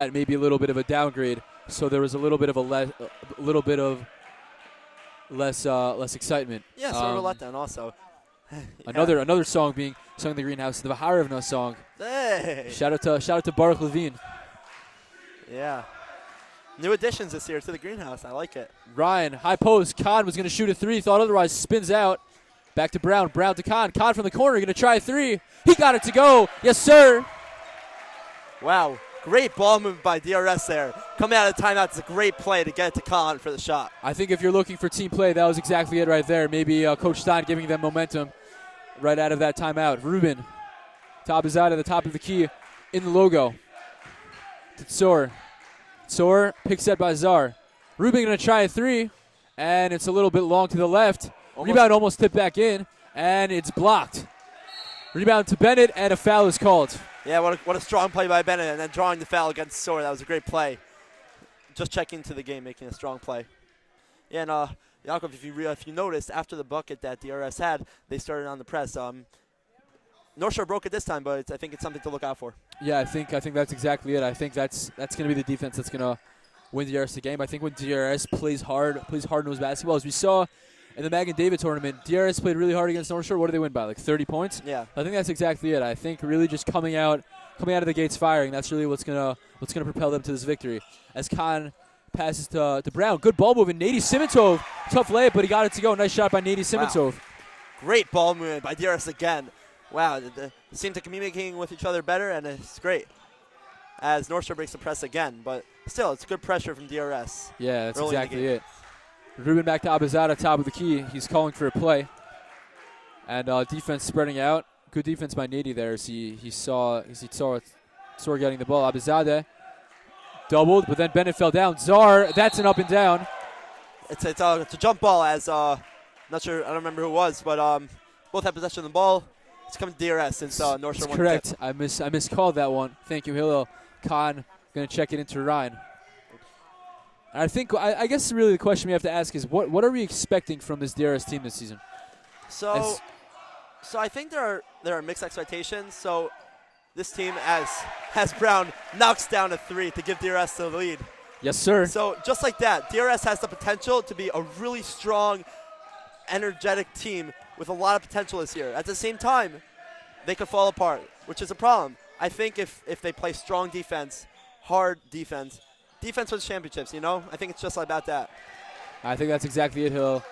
maybe a little bit of a downgrade. So there was a little bit of less excitement. Yeah, sort of a letdown also. Yeah. Another song being sung in the greenhouse, the Vaharivna song. Hey. Shout out to Baruch Levine. Yeah. New additions this year to the greenhouse. I like it. Ryan, high post. Khan was going to shoot a three. Thought otherwise. Spins out. Back to Brown. Brown to Khan. Khan from the corner. Going to try a three. He got it to go. Yes, sir. Wow. Great ball movement by DRS there. Coming out of the timeout, it's a great play to get it to Khan for the shot. I think if you're looking for team play, that was exactly it right there. Maybe Coach Stein giving them momentum right out of that timeout. Ruben. Top is out at the top of the key in the logo. To Tsor. Tsor picks set by Zar. Ruben going to try a three, and it's a little bit long to the left. Rebound almost tipped back in, and it's blocked. Rebound to Bennett, and a foul is called. Yeah, what a strong play by Bennett, and then drawing the foul against Tsor. That was a great play. Just checking into the game, making a strong play. Yeah, and Yaakov, if you noticed, after the bucket that DRS had, they started on the press. North Shore broke it this time, but I think it's something to look out for. Yeah, I think that's exactly it. I think that's going to be the defense that's going to win DRS the game. I think when DRS plays hard-nosed basketball, as we saw in the Mag and David tournament, DRS played really hard against North Shore. What did they win by, like 30 points? Yeah. I think that's exactly it. I think really just coming out of the gates firing, that's really what's gonna propel them to this victory. As Khan passes to Brown. Good ball movement. Nady Simintov. Tough layup, but he got it to go. Nice shot by Nady Simintov. Wow. Great ball movement by DRS again. Wow, they seem to communicating with each other better, and it's great. As North Shore breaks the press again, but still, it's good pressure from DRS. Yeah, that's exactly it. Ruben back to Abizada, top of the key. He's calling for a play. And defense spreading out. Good defense by Nady there as he saw Tsor getting the ball. Abizada doubled, but then Bennett fell down. Zar, that's an up and down. It's a jump ball as, not sure, I don't remember who it was, but both have possession of the ball. It's coming to DRS since North Shore won. Correct. I miscalled that one. Thank you, Hillel. Khan going to check it into Ryan. And I think I guess really the question we have to ask is what are we expecting from this DRS team this season? So I think there are mixed expectations. So this team, as Brown knocks down a three to give DRS the lead. Yes, sir. So just like that, DRS has the potential to be a really strong, energetic team with a lot of potential this year. At the same time, they could fall apart, which is a problem. I think if they play strong defense, hard defense wins championships, you know? I think it's just about that. I think that's exactly it, Hill.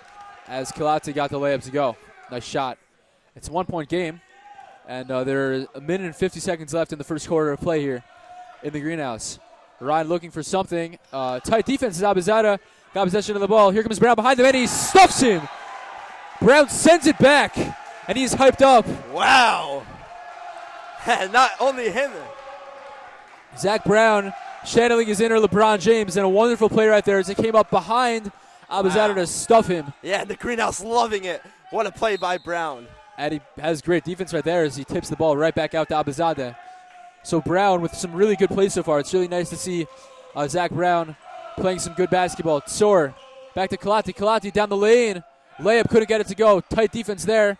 As Kilate got the layup to go. Nice shot. It's a 1-point game, and there are a minute and 50 seconds left in the first quarter of play here in the greenhouse. Ryan looking for something. Tight defense is Abizada. Got possession of the ball. Here comes Brown behind them, and he stuffs him. Brown sends it back, and he's hyped up. Wow. Not only him. Zach Brown channeling his inner LeBron James, and a wonderful play right there as it came up behind Abizada to stuff him. Yeah, and the greenhouse loving it. What a play by Brown. And he has great defense right there as he tips the ball right back out to Abizada. So Brown with some really good plays so far. It's really nice to see Zach Brown playing some good basketball. Tsor back to Kilate. Kilate down the lane. Layup couldn't get it to go. Tight defense there.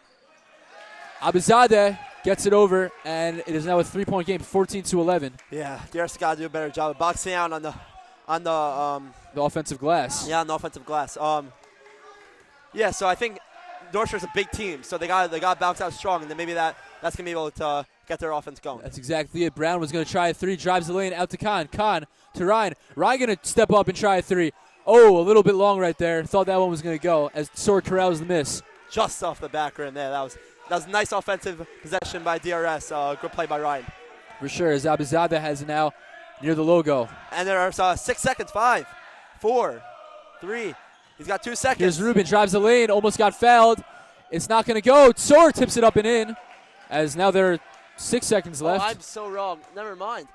Abizada gets it over, and it is now a 3-point game, 14-11. Yeah, DRS got to do a better job of boxing out on the offensive glass. Yeah, on the offensive glass. Yeah, so I think North Shore's a big team, so they got to bounce out strong, and then maybe that's gonna be able to get their offense going. That's exactly it. Brown was gonna try a three, drives the lane out to Khan. Khan to Ryan. Ryan gonna step up and try a three. Oh, a little bit long right there. Thought that one was gonna go as Tsor corrals the miss. Just off the back rim there. That was a nice offensive possession by DRS. Good play by Ryan. For sure, as Abizada has it now near the logo. And there are 6 seconds. 5, 4, 3. He's got 2 seconds. Here's Ruben, drives the lane, almost got fouled. It's not going to go. Tsor tips it up and in, as now there are 6 seconds left. Oh, I'm so wrong. Never mind.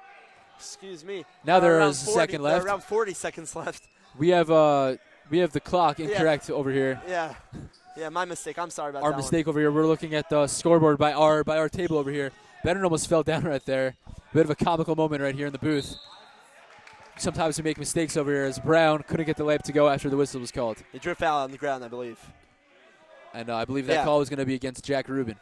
Excuse me. Now there is a second left. Around 40 seconds left. We have the clock incorrect over here. Yeah, my mistake. I'm sorry about our that. Our mistake over here. We're looking at the scoreboard by our table over here. Bennett almost fell down right there. Bit of a comical moment right here in the booth. Sometimes we make mistakes over here as Brown couldn't get the layup to go after the whistle was called. He drew a foul on the ground, I believe. And I believe that call was going to be against Jack Rubin.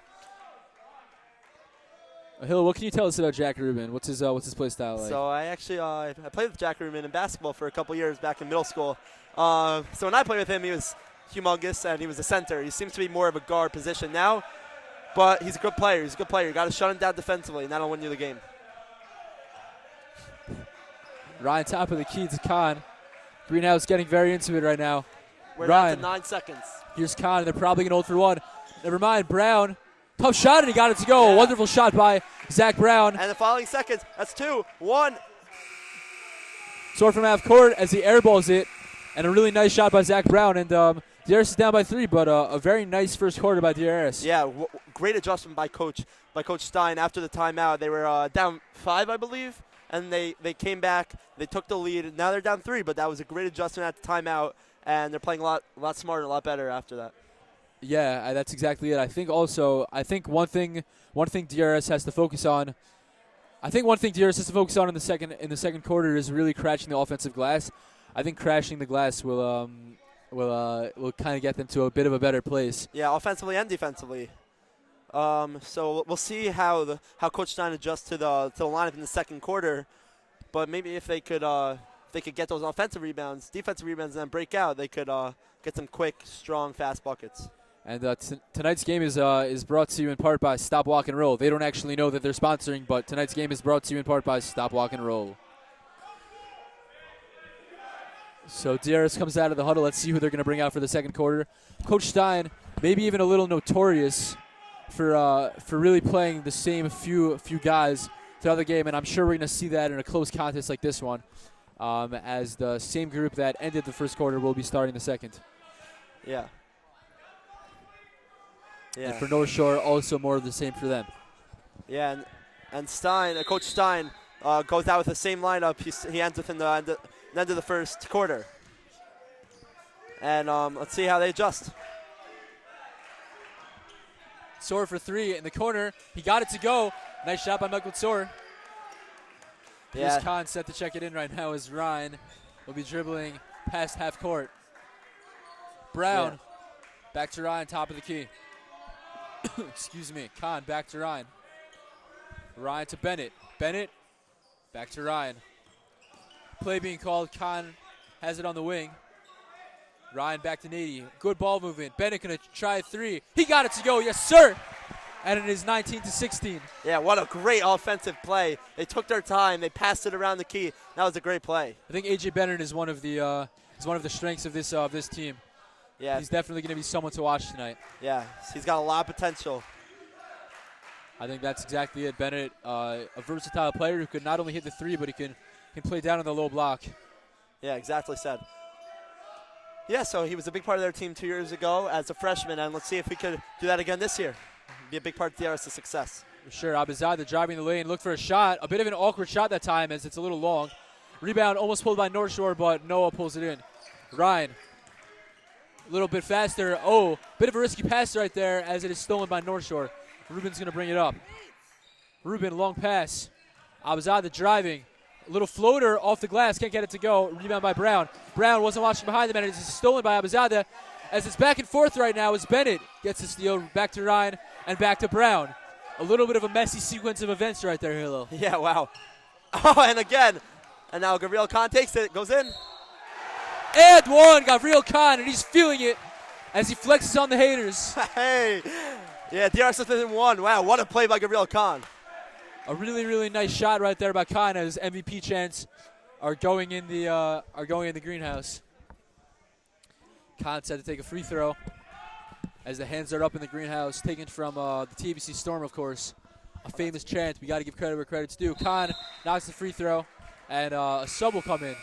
Hill, what can you tell us about Jack Rubin? What's his play style like? So I actually I played with Jack Rubin in basketball for a couple years back in middle school. So when I played with him, he was humongous and he was a center. He seems to be more of a guard position now, but he's a good player. He's a good player. You got to shut him down defensively, and that'll win you the game. Ryan, top of the key to Khan. Greenhouse getting very into it right now. We're Ryan. down to 9 seconds. Here's Khan, and they're probably going to hold for one. Never mind, Brown. Tough shot, and he got it to go. Yeah. A wonderful shot by Zach Brown. And the following seconds, that's 2, 1. Sword from half court as he airballs it. And a really nice shot by Zach Brown. And DRS is down by 3, but a very nice first quarter by DRS. Yeah, great adjustment by Coach Stein after the timeout. They were down 5, I believe, and they came back. They took the lead. Now they're down 3, but that was a great adjustment at the timeout, and they're playing a lot smarter, a lot better after that. Yeah, that's exactly it. I think one thing DRS has to focus on. I think one thing DRS has to focus on in the second quarter is really crashing the offensive glass. I think crashing the glass will kind of get them to a bit of a better place. Yeah, offensively and defensively. So we'll see how Coach Stein adjusts to the lineup in the second quarter. But maybe if they could get those offensive rebounds, defensive rebounds, and then break out, they could get some quick, strong, fast buckets. And tonight's game is brought to you in part by Stop, Walk, and Roll. They don't actually know that they're sponsoring, but tonight's game is brought to you in part by Stop, Walk, and Roll. So DRS comes out of the huddle. Let's see who they're going to bring out for the second quarter. Coach Stein, maybe even a little notorious for really playing the same few guys throughout the game, and I'm sure we're going to see that in a close contest like this one, as the same group that ended the first quarter will be starting the second. Yeah. And for North Shore, also more of the same for them. Yeah, and Stein, Coach Stein, goes out with the same lineup. He ends within the end of the first quarter. And let's see how they adjust. Soar for 3 in the corner. He got it to go. Nice shot by Michael Soar. Yeah. Here's Khan set to check it in right now as Ryan will be dribbling past half court. Brown, back to Ryan, top of the key. Excuse me. Khan back to Ryan. Ryan to Bennett. Bennett back to Ryan. Play being called. Khan has it on the wing. Ryan back to Nady. Good ball movement. Bennett going to try a 3. He got it to go. Yes, sir. And it is 19-16. Yeah, what a great offensive play. They took their time. They passed it around the key. That was a great play. I think AJ Bennett is one of the strengths of this team. Yeah, he's definitely going to be someone to watch tonight. Yeah, he's got a lot of potential. I think that's exactly it. Bennett, a versatile player who could not only hit the 3, but he can play down in the low block. Yeah, exactly said. Yeah, so he was a big part of their team 2 years ago as a freshman, and let's see if we could do that again this year. Be a big part of DRS's success. For sure. Abizadeh driving the lane, look for a shot. A bit of an awkward shot that time as it's a little long. Rebound almost pulled by North Shore, but Noah pulls it in. Ryan, a little bit faster. Oh, bit of a risky pass right there as it is stolen by North Shore. Rubin's going to bring it up. Rubin, long pass. Abizadeh driving. A little floater off the glass, can't get it to go. Rebound by Brown. Brown wasn't watching behind him, and it's stolen by Abizadeh. As it's back and forth right now as Bennett gets the steal, back to Ryan and back to Brown. A little bit of a messy sequence of events right there, Hilo. Yeah, wow. Oh, and again. And now Gabriel Khan takes it, goes in. And one, Gabriel Khan, and he's feeling it as he flexes on the haters. Hey. Yeah, DRS within 1. Wow, what a play by Gabriel Khan. A really, really nice shot right there by Khan as MVP chants are going in the greenhouse. Khan set to take a free throw as the hands are up in the greenhouse, taken from the TVC Storm, of course. A famous chant. We got to give credit where credit's due. Khan knocks the free throw, and a sub will come in.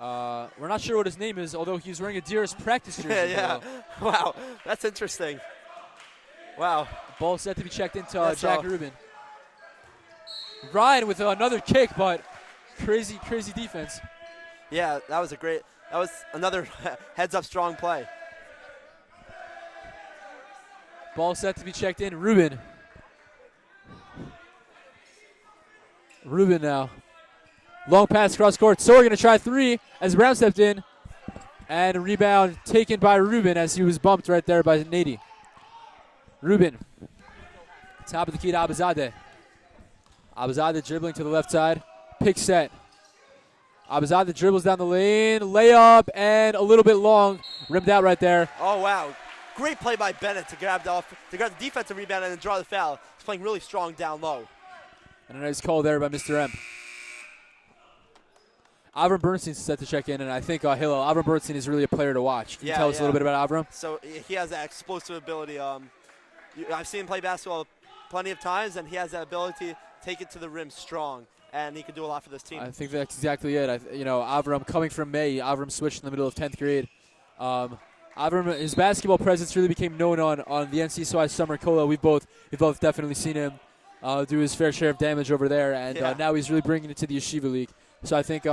We're not sure what his name is, although he's wearing a DRS practice jersey. Yeah. Wow, that's interesting. Wow. Ball set to be checked into Jack Rubin. Ryan with another kick, but crazy defense. Yeah, that was another heads-up strong play. Ball set to be checked in. Rubin. Rubin now. Long pass cross court. So we're going to try 3 as Brown stepped in. And a rebound taken by Rubin as he was bumped right there by Nady. Rubin. Top of the key to Abizadeh. Abizadeh dribbling to the left side. Pick set. Abizadeh dribbles down the lane. Layup and a little bit long. Rimmed out right there. Oh, wow. Great play by Bennett to grab the defensive rebound and then draw the foul. He's playing really strong down low. And a nice call there by Mr. M. Avram Bernstein's set to check in, and I think Hillel, Avram Bernstein is really a player to watch. Can you tell us a little bit about Avram? So he has that explosive ability. I've seen him play basketball plenty of times, and he has that ability to take it to the rim strong, and he can do a lot for this team. I think that's exactly it. Avram coming from May, Avram switched in the middle of 10th grade. Avram, his basketball presence really became known on the NCSY Summer Cola. We've both definitely seen him do his fair share of damage over there, and now he's really bringing it to the Yeshiva League. So I think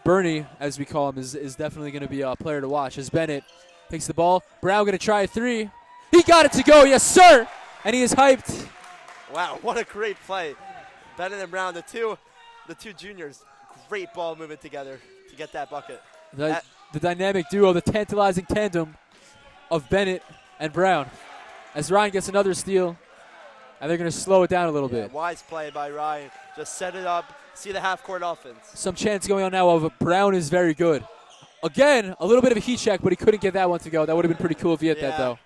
Bernie, as we call him, is definitely going to be a player to watch. As Bennett takes the ball, Brown going to try a three. He got it to go, yes sir! And he is hyped. Wow, what a great play. Bennett and Brown, the two juniors, great ball movement together to get that bucket. The dynamic duo, the tantalizing tandem of Bennett and Brown. As Ryan gets another steal, and they're going to slow it down a little bit. Wise play by Ryan. Just set it up, see the half-court offense. Some chance going on now of Brown is very good. Again, a little bit of a heat check, but he couldn't get that one to go. That would have been pretty cool if he hit that, though.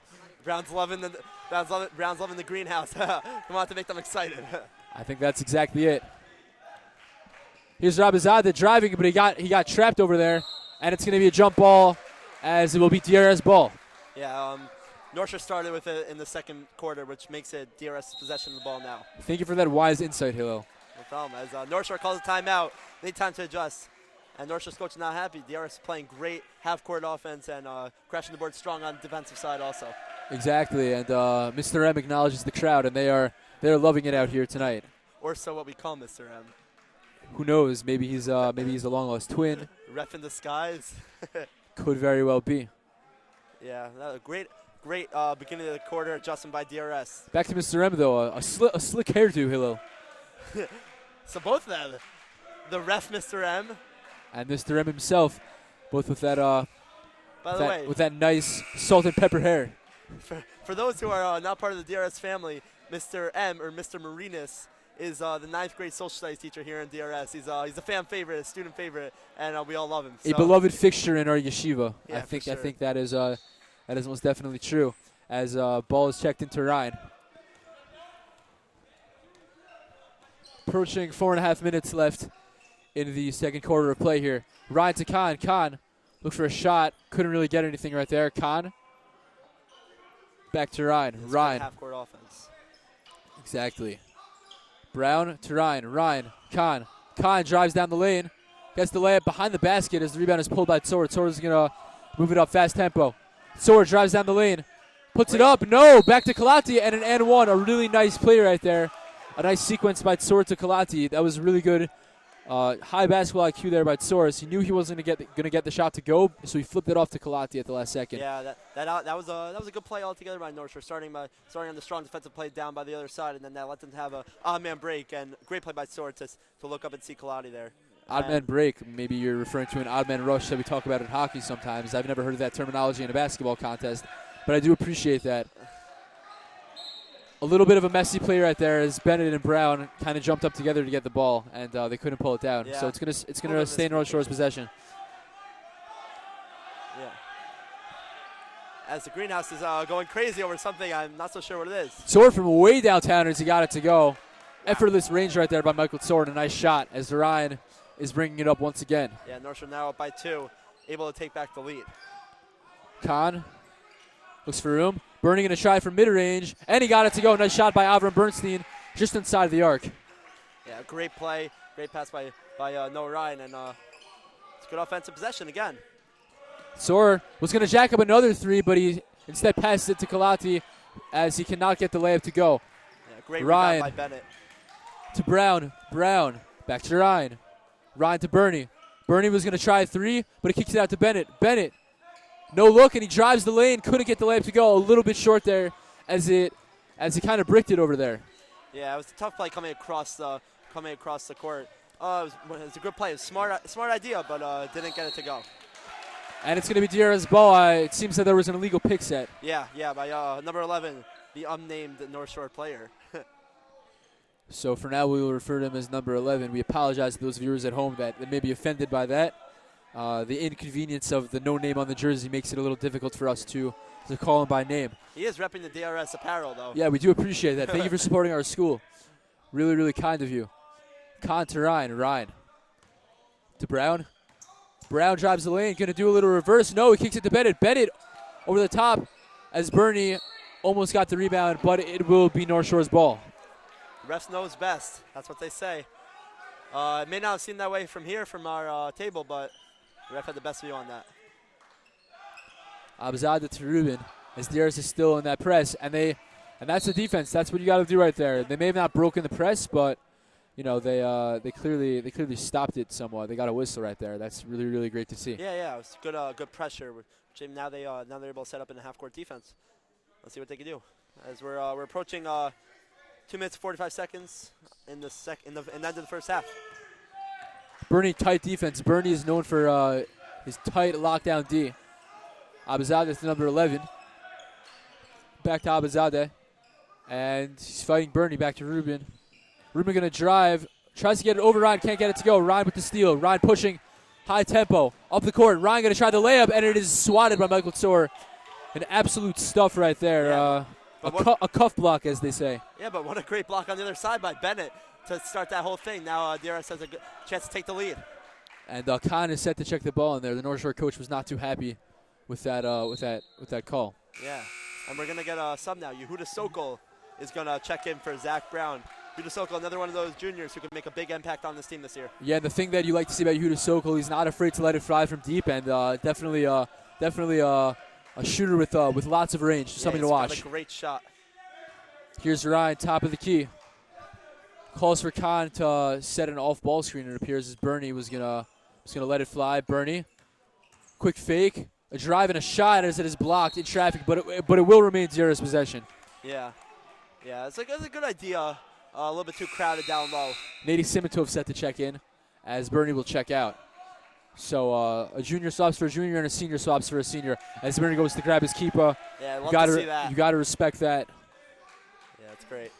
Brown's loving the greenhouse. Come on to make them excited. I think that's exactly it. Here's Rabizadeh driving, but he got trapped over there, and it's going to be a jump ball, as it will be DRS ball. Yeah, NORTHSHORE started with it in the second quarter, which makes it DRS possession of the ball now. Thank you for that wise insight, Hillel. No problem. As NORTHSHORE calls a timeout, they need time to adjust. And NORTHSHORE's coach is not happy. DRS is playing great half-court offense and crashing the board strong on the defensive side also. Exactly, and Mr. M acknowledges the crowd, and they're loving it out here tonight. Or so what we call Mr. M. Who knows? Maybe he's a long-lost twin. Ref in disguise. Could very well be. Yeah, a great beginning of the quarter adjustment by DRS. Back to Mr. M, though. A slick hairdo, Hillel. So both of them, the ref, Mr. M, and Mr. M himself, both with that way, with that nice salt and pepper hair. For those who are not part of the DRS family, Mr. M, or Mr. Marinas, is the 9th grade social studies teacher here in DRS. He's a fan favorite, a student favorite, and we all love him. A beloved fixture in our yeshiva. Yeah, I think that is most definitely true. As ball is checked into Ryan. Approaching 4.5 minutes left in the second quarter of play here. Ryan to Khan. Khan looked for a shot. Couldn't really get anything right there. Khan. Back to Ryan. Ryan. Half-court offense. Exactly. Brown to Ryan. Ryan. Khan. Khan drives down the lane. Gets the layup behind the basket as the rebound is pulled by Tzor. Tzor is going to move it up fast tempo. Tzor drives down the lane. Puts it up. No. Back to Kalati and an and one. A really nice play right there. A nice sequence by Tzor to Kalati. That was really good. High basketball IQ there by Tzor. He knew he wasn't going to get the shot to go, so he flipped it off to Kalati at the last second. Yeah, that was a good play altogether by NORTHSHORE, starting on the strong defensive play down by the other side, and then that let them have a odd-man break, and great play by Tzor to look up and see Kalati there. Odd-man break. Maybe you're referring to an odd-man rush that we talk about in hockey sometimes. I've never heard of that terminology in a basketball contest, but I do appreciate that. A little bit of a messy play right there as Bennett and Brown kind of jumped up together to get the ball, and they couldn't pull it down. Yeah. So it's gonna stay in NORTHSHORE's possession. Yeah. As the greenhouse is going crazy over something, I'm not so sure what it is. Tzor from way downtown as he got it to go. Effortless range right there by Michael Tzor, and a nice shot as Ryan is bringing it up once again. Yeah, NORTHSHORE now up by 2, able to take back the lead. Khan looks for room. Bernie going to try from mid-range, and he got it to go. Nice shot by Avram Bernstein just inside the arc. Yeah, great play. Great pass by Noah Ryan, and it's good offensive possession again. Tzor was going to jack up another three, but he instead passed it to Kalati as he cannot get the layup to go. Yeah, great Ryan rebound by Bennett. To Brown. Brown back to Ryan. Ryan to Bernie. Bernie was going to try a three, but he kicks it out to Bennett. Bennett. No look, and he drives the lane. Couldn't get the layup to go. A little bit short there as he kind of bricked it over there. Yeah, it was a tough play coming across the court. It was a good play. It was a smart idea, but didn't get it to go. And it's going to be DRS ball. It seems that there was an illegal pick set. Yeah, by number 11, the unnamed NORTHSHORE player. So for now, we will refer to him as number 11. We apologize to those viewers at home that may be offended by that. The inconvenience of the no name on the jersey makes it a little difficult for us to call him by name. He is repping the DRS apparel, though. Yeah, we do appreciate that. Thank you for supporting our school. Really, really kind of you. Khan to Ryan. Ryan to Brown. Brown drives the lane. Going to do a little reverse. No, he kicks it to Bennett. Bennett over the top as Bernie almost got the rebound, but it will be North Shore's ball. Refs knows best. That's what they say. It may not have seemed that way from here, from our table, but the ref had the best view on that. Abzada to Rubin as DRS is still in that press, and that's the defense. That's what you got to do right there. They may have not broken the press, but you know they clearly stopped it somewhat. They got a whistle right there. That's really, really great to see. Yeah, it was good pressure. Now they're able to set up in a half-court defense. Let's see what they can do. As we're approaching 2 minutes 45 seconds in the end of the first half. Bernie tight defense. Bernie is known for his tight lockdown D. Abzadeh to number 11. Back to Abzadeh. And he's fighting Bernie. Back to Rubin. Rubin going to drive. Tries to get it over Ryan. Can't get it to go. Ryan with the steal. Ryan pushing high tempo. Up the court. Ryan going to try the layup. And it is swatted by Michael Tsor. An absolute stuff right there. Yeah. A cuff block, as they say. Yeah, but what a great block on the other side by Bennett to start that whole thing. Now DRS has a good chance to take the lead. And Khan is set to check the ball in there. The North Shore coach was not too happy with that call. Yeah, and we're gonna get a sub now. Yehuda Sokol is gonna check in for Zach Brown. Yehuda Sokol, another one of those juniors who could make a big impact on this team this year. Yeah, and the thing that you like to see about Yehuda Sokol, he's not afraid to let it fly from deep, and definitely a shooter with lots of range. Something to watch. Got a great shot. Here's Ryan, top of the key. Calls for Khan to set an off-ball screen. It appears as Bernie was gonna let it fly. Bernie, quick fake, a drive and a shot as it is blocked in traffic, but it will remain DRS possession. Yeah, it's a good idea. A little bit too crowded down low. Nady Simitov set to check in, as Bernie will check out. So a junior swaps for a junior and a senior swaps for a senior. As Bernie goes to grab his keeper. Yeah, I love to see that. You got to respect that. Yeah, that's great.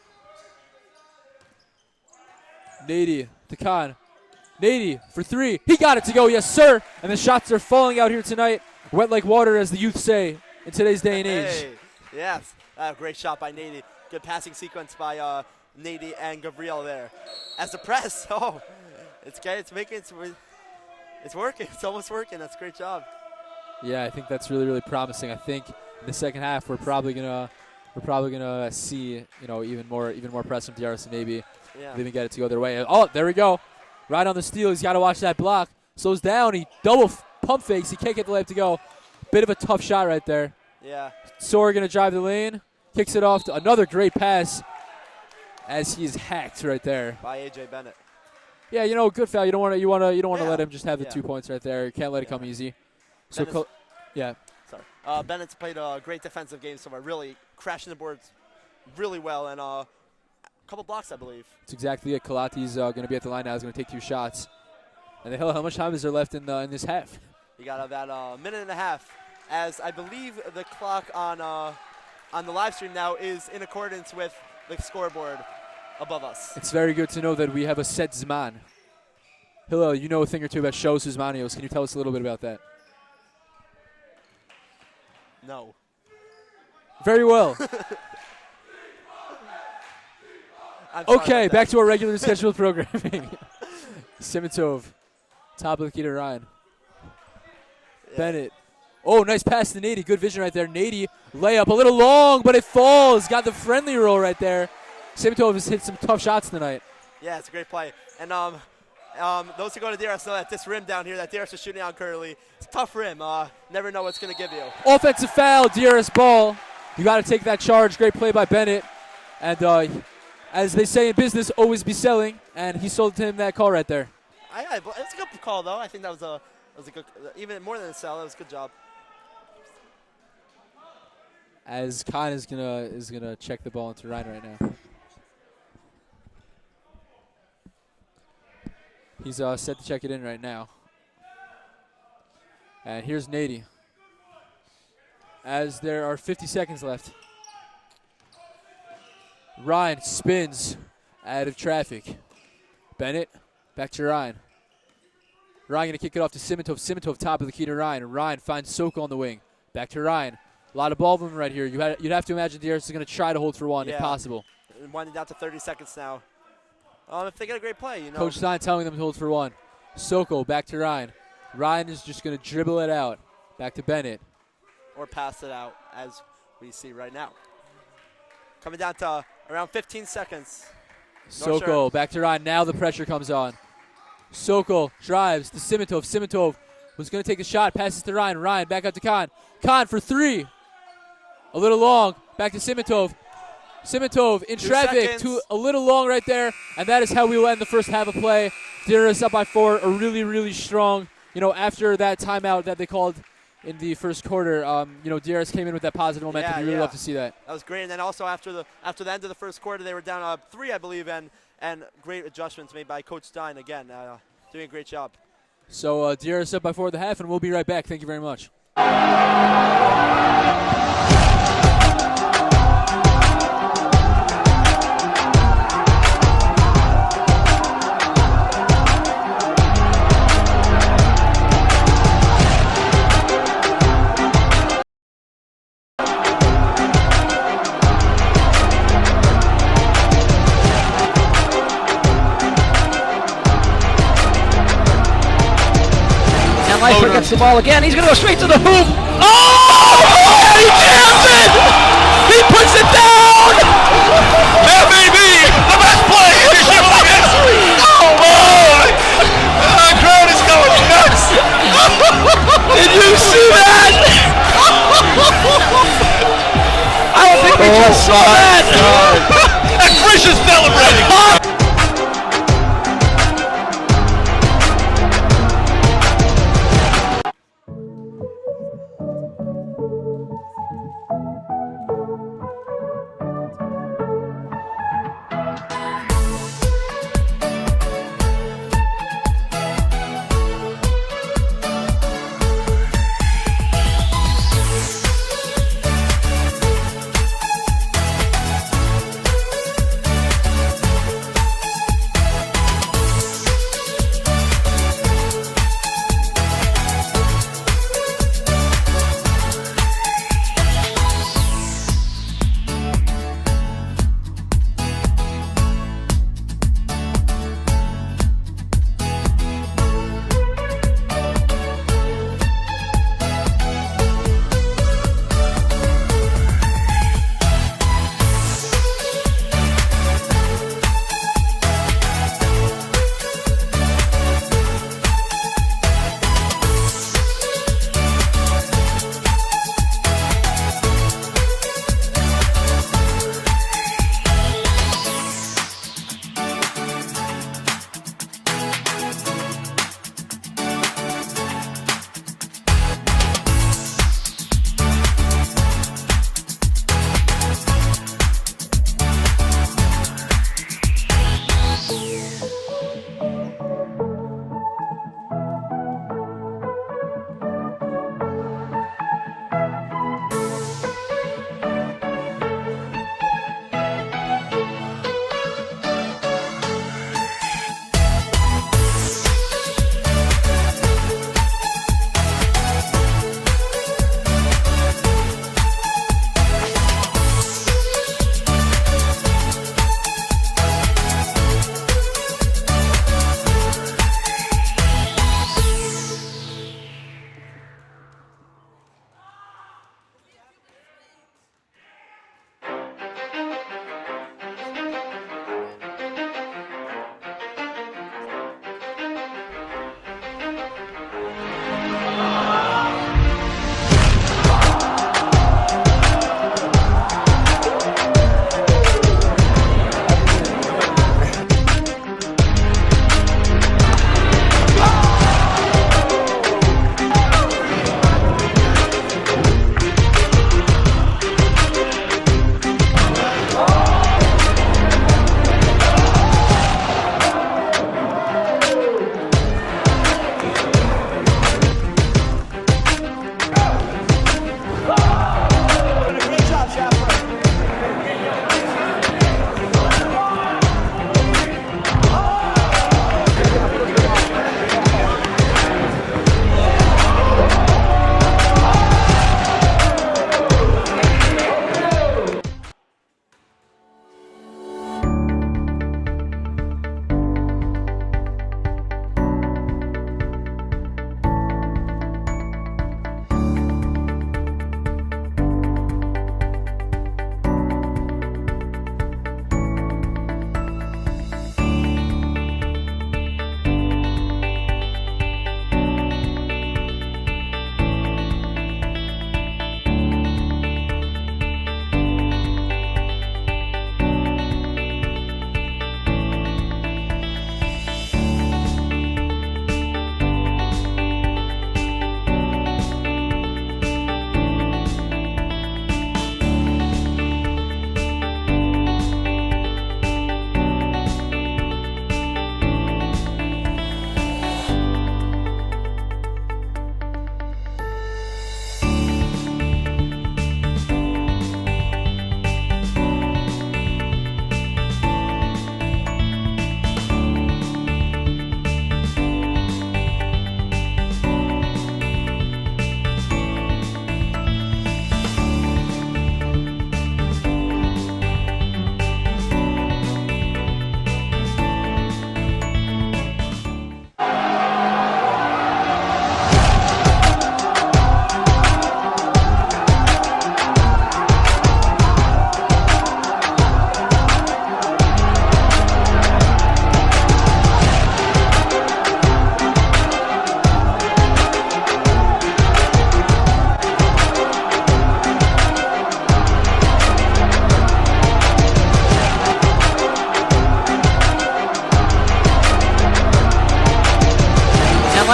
Nady to Khan. Nady for three. He got it to go, yes, sir. And the shots are falling out here tonight. Wet like water, as the youth say in today's day and age. Yes, great shot by Nady. Good passing sequence by Nady and Gabriel there. As the press, it's working. It's almost working. That's a great job. Yeah, I think that's really, really promising. I think in the second half we're probably gonna see even more press from DRS and maybe even get it to go their way. Oh, there we go. Right on the steal. He's got to watch that block. Slows down. He double pump fakes. He can't get the layup to go. Bit of a tough shot right there. Yeah. Sora gonna drive the lane. Kicks it off to another great pass as he's hacked right there by AJ Bennett. Yeah, good foul. You don't want to let him just have the 2 points right there. You can't let it come easy. So, Sorry. Bennett's played a great defensive game so far, really crashing the boards really well, and a couple blocks, I believe. That's exactly it. Kalati's going to be at the line now. He's going to take 2 shots. And how much time is there left in this half? You got about a minute and a half, as I believe the clock on the live stream now is in accordance with the scoreboard above us. It's very good to know that we have a set Zman. Hillel, you know a thing or two about shows Zmanios. Can you tell us a little bit about that? No. Very well. Okay, back to our regularly scheduled programming. Simitov, top of the key to Ryan. Yeah. Bennett. Oh, nice pass to Nady. Good vision right there. Nady, layup a little long, but it falls. Got the friendly roll right there. Simitov has hit some tough shots tonight. Yeah, it's a great play. And those who go to DRS know that this rim down here that DRS is shooting on currently, it's a tough rim. Never know what it's going to give you. Offensive foul, DRS ball. You got to take that charge. Great play by Bennett. And as they say in business, always be selling. And he sold him that call right there. It's a good call, though. I think that was a good, even more than a sell. That was a good job. As Khan is gonna check the ball into Ryan right now. He's set to check it in right now. And here's Nady. As there are 50 seconds left. Ryan spins. out of traffic. Bennett, back to Ryan. Ryan going to kick it off to Simitov. Simitov, top of the key to Ryan. Ryan finds Soko on the wing. Back to Ryan. A lot of ball movement right here. You'd have to imagine DRS is going to try to hold for one if possible. Winding down to 30 seconds now. If they get a great play, you know. Coach Stein telling them to hold for one. Soko, back to Ryan. Ryan is just going to dribble it out. Back to Bennett. Or pass it out, as we see right now. Coming down to around 15 seconds. Soko, back to Ryan. Now the pressure comes on. Soko drives to Simitov. Simitov was going to take a shot. Passes to Ryan. Ryan back out to Khan. Khan for three. A little long. Back to Simitov. Simitov in traffic. A little long right there. And that is how we will end the first half of play. DRS up by 4. A really, really strong, after that timeout that they called in the first quarter, DRS came in with that positive momentum. You really love to see that. That was great. And then also after the end of the first quarter, they were down 3, I believe, and great adjustments made by Coach Stein again, doing a great job. So DRS up by 4 at the half, and we'll be right back. Thank you very much. Lightfoot gets the ball again. He's going to go straight to the hoop. Oh! He jams it! He puts it down! That may be the best play in the Sheffield history. Oh, boy! The crowd is going nuts. Did you see that? I don't think we just saw that. And Chris is celebrating.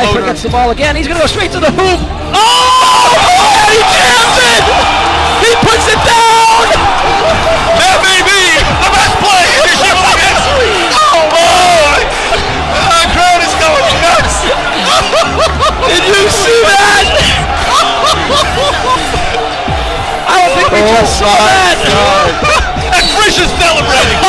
Sniper gets the ball again. He's going to go straight to the hoop. Oh! He jams it! He puts it down! That may be the best play in Yeshiva history. Oh boy! The crowd is going nuts. Did you see that? I don't think we just saw that. And Frisch is celebrating.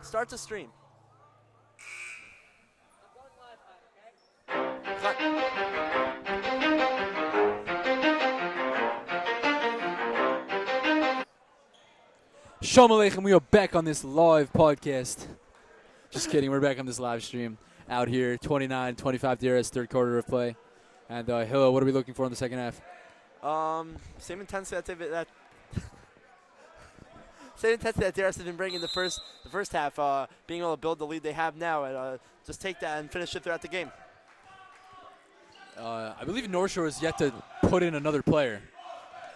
Start the stream. Shalom Aleichem, we are back on this live podcast. Just kidding, we're back on this live stream out here, 29-25 DRS, third quarter of play. And Hilo, what are we looking for in the second half? Same intensity that same intensity that DRS has been bringing the first half, being able to build the lead they have now and just take that and finish it throughout the game. I believe NORTHSHORE is yet to put in another player.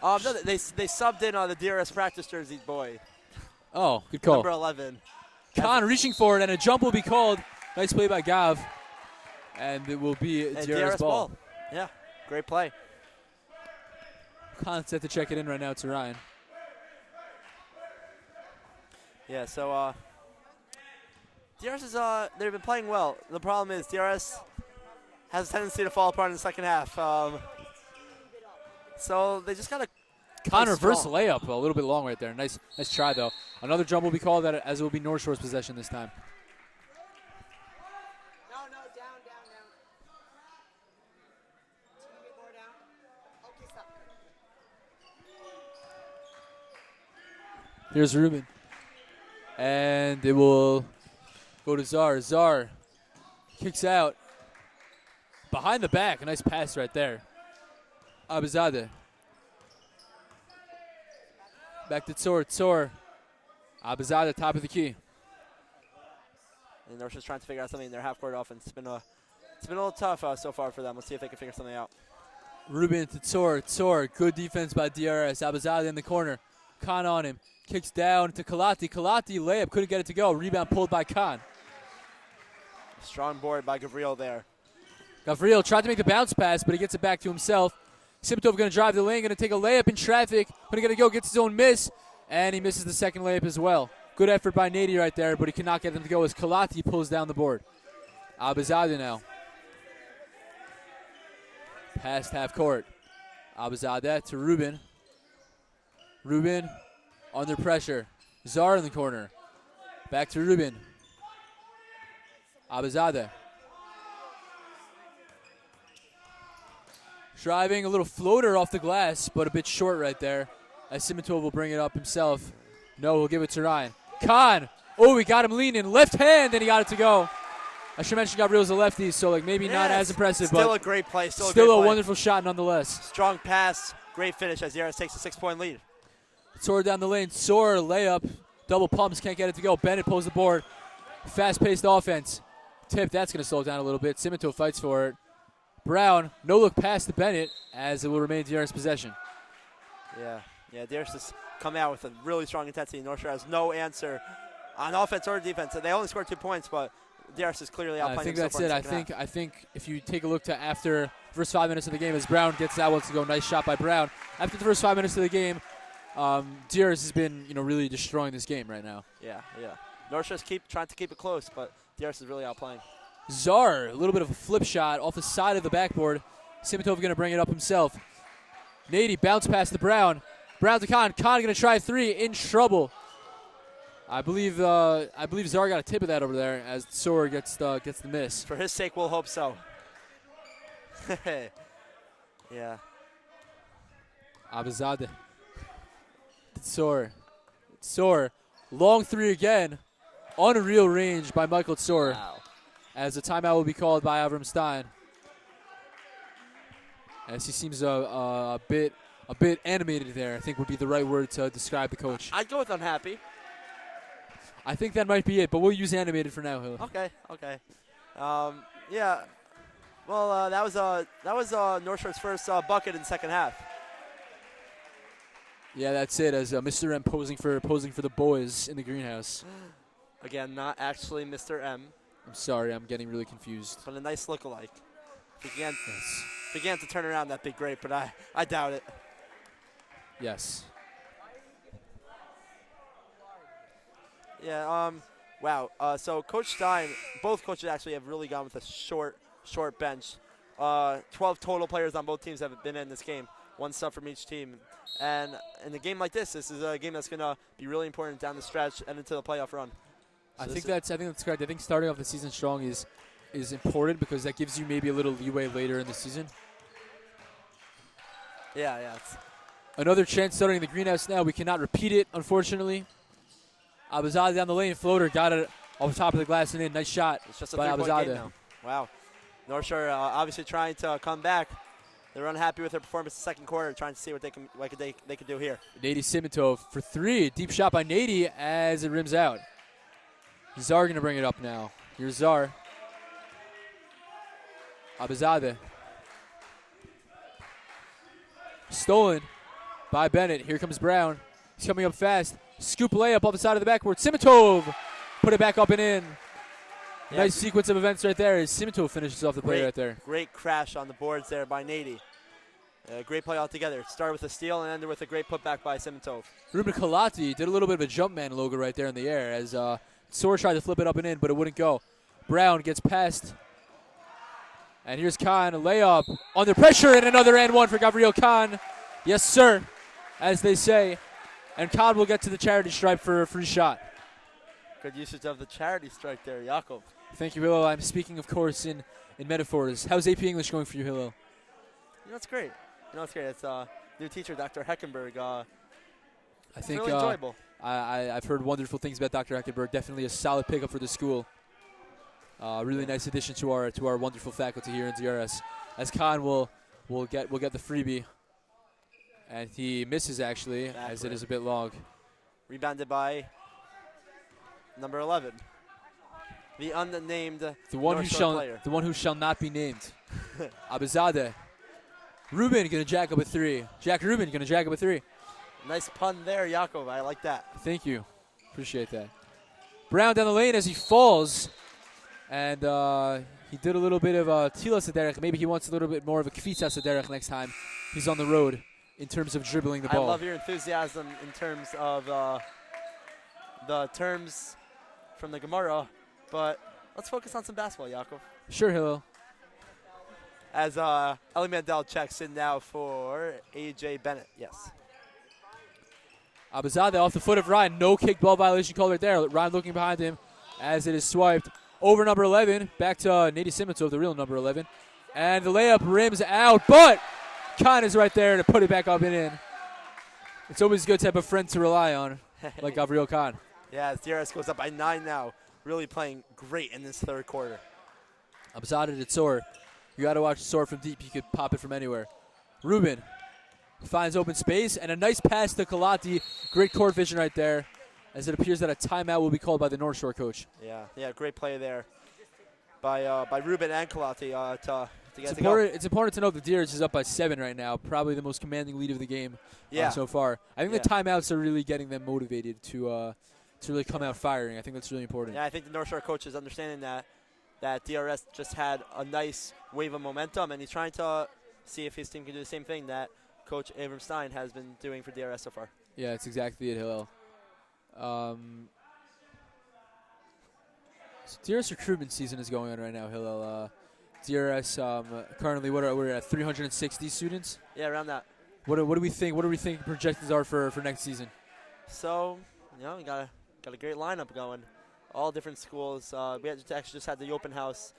No, they subbed in the DRS practice jersey boy. Oh, good call. Number 11. Khan reaching for it, and a jump will be called. Nice play by Gav. And it will be a DRS ball. Yeah, great play. Khan set to check it in right now to Ryan. Yeah, so DRS is they've been playing well. The problem is DRS has a tendency to fall apart in the second half. So they just gotta Khan reverse layup a little bit long right there. Nice try though. Another jump will be called as it will be NORTHSHORE's possession this time. No, down. More down. Okay, stop. Here's Ruben. And it will go to Zar. Zar kicks out. Behind the back. A nice pass right there. Abizadeh. Back to Tzor. Tzor. Abizadeh, top of the key. And they're just trying to figure out something in their half-court offense. It's been a little tough so far for them. Let's see if they can figure something out. Ruben to Tzor. Tzor. Good defense by DRS. Abizadeh in the corner. Khan on him. Kicks down to Kalati. Kalati layup. Couldn't get it to go. Rebound pulled by Khan. Strong board by Gavriel there. Gavriel tried to make the bounce pass, but he gets it back to himself. Simtov going to drive the lane. Going to take a layup in traffic. Going to go. Gets his own miss. And he misses the second layup as well. Good effort by Nady right there, but he cannot get them to go as Kalati pulls down the board. Abizadeh now. Past half court. Abizadeh to Ruben. Ruben under pressure. Zar in the corner. Back to Rubin. Abizadeh. Driving a little floater off the glass, but a bit short right there. As Simitov will bring it up himself. No, we'll give it to Ryan. Khan. Oh, we got him leaning. Left hand, and he got it to go. I should mention Gabriel's a lefty, so like maybe not as impressive, still but a great play. Still a play. wonderful shot nonetheless. Strong pass. Great finish as DRS takes a 6-point lead. Soar down the lane. Soar, layup. Double pumps. Can't get it to go. Bennett pulls the board. Fast-paced offense. Tip. That's going to slow it down a little bit. Simitov fights for it. Brown. No look pass to Bennett as it will remain DRS possession. Yeah, DRS has come out with a really strong intensity. North Shore has no answer on offense or defense. They only scored 2 points, but DRS is clearly outplaying. I think them that's so far it. in the second half. I think if you take a look to after the first 5 minutes of the game, as Brown gets that one to go, nice shot by Brown. After the first 5 minutes of the game, DRS has been really destroying this game right now. Yeah. North Shore's trying to keep it close, but DRS is really outplaying. Zar, a little bit of a flip shot off the side of the backboard. Simitov going to bring it up himself. Nady bounce pass to Brown. Brown to Khan. Khan going to try three. In trouble. I believe Zar got a tip of that over there as Soar gets the miss. For his sake, we'll hope so. Yeah. Abizadeh. Soar. Long three again. Unreal range by Michael Soar. Wow. As a timeout will be called by Avram Stein. As he seems a bit animated there, I think would be the right word to describe the coach. I'd go with unhappy. I think that might be it, but we'll use animated for now, Hill. Okay. Yeah. Well, that was North Shore's first bucket in the second half. Yeah, that's it. As Mr. M posing for the boys in the greenhouse. Again, not actually Mr. M, I'm sorry, I'm getting really confused. but a nice lookalike. If he began to turn around, that'd be great, but I doubt it. Yes. Yeah. Wow. So Coach Stein, both coaches actually have really gone with a short bench. 12 total players on both teams have been in this game. 1 sub from each team. And in a game like this is a game that's going to be really important down the stretch and into the playoff run. So I think that's correct. I think starting off the season strong is important because that gives you maybe a little leeway later in the season. Yeah. Another chance starting in the greenhouse now. We cannot repeat it, unfortunately. Abizadeh down the lane. Floater got it off the top of the glass and in. Nice shot It's just a by 3-point game Abizadeh. now. Wow. North Shore obviously trying to come back. They're unhappy with their performance in the second quarter, trying to see what they can do here. Nady Simitov for three. Deep shot by Nady as it rims out. Zar going to bring it up now. Here's Zar. Abizadeh. Stolen by Bennett. Here comes Brown. He's coming up fast. Scoop layup off the side of the backboard. Simitov put it back up and in. Yeah, Nice sequence of events right there as Simitov finishes off the play right there. Great crash on the boards there by Nady. Great play altogether. Started with a steal and ended with a great putback by Simitov. Ruben Kalati did a little bit of a jump man logo right there in the air as Soar tried to flip it up and in, but it wouldn't go. Brown gets past. And here's Khan, a layup under pressure, and another and one for Gabriel Khan. Yes, sir, as they say. And Khan will get to the charity stripe for a free shot. Good usage of the charity strike there, Jakob. Thank you, Hillel. I'm speaking, of course, in metaphors. How's AP English going for you, Hillel? It's great. It's new teacher, Dr. Heckenberg. I think really enjoyable. I've heard wonderful things about Dr. Heckenberg. Definitely a solid pickup for the school. Really nice addition to our wonderful faculty here in DRS. As Khan will get the freebie, and he misses actually, as it is a bit long. Rebounded by number 11, the unnamed the one player. who shall not be named. Abizadeh. Ruben gonna jack up a three. Jack Ruben gonna jack up a three. Nice pun there, Jakob. I like that. Thank you. Appreciate that. Brown down the lane as he falls. And he did a little bit of Tila Sederech. Maybe he wants a little bit more of a Kvitza Sederech next time he's on the road in terms of dribbling the ball. I love your enthusiasm in terms of the terms from the Gemara, but let's focus on some basketball, Jakob. Sure, Hillel. As Ellie Mandel checks in now for A.J. Bennett. Yes. Abizadeh off the foot of Ryan. No kick ball violation called right there. Ryan looking behind him as it is swiped over number 11. Back to Nady Simitov, the real number 11. And the layup rims out, but Khan is right there to put it back up and in. It's always good to have a friend to rely on, like Gabriel Khan. Yeah, as DRS goes up by 9 now. Really playing great in this third quarter. Abizadeh to Tsor. You got to watch Tsor from deep. You could pop it from anywhere. Rubin finds open space, and a nice pass to Kalati. Great court vision right there, as it appears that a timeout will be called by the North Shore coach. Yeah, great play there by Rubin and Kalati to get to go. It's important to note that DRS is up by 7 right now, probably the most commanding lead of the game so far. I think the timeouts are really getting them motivated to really come out firing. I think that's really important. Yeah, I think the North Shore coach is understanding that DRS just had a nice wave of momentum, and he's trying to see if his team can do the same thing that Coach Abram Stein has been doing for DRS so far. Yeah, it's exactly it, Hillel. So DRS recruitment season is going on right now, Hillel. DRS currently, we're at 360 students. Yeah, around that. What do we think? What do we think projections are for next season? So, we got a great lineup going. All different schools. We actually just had the open house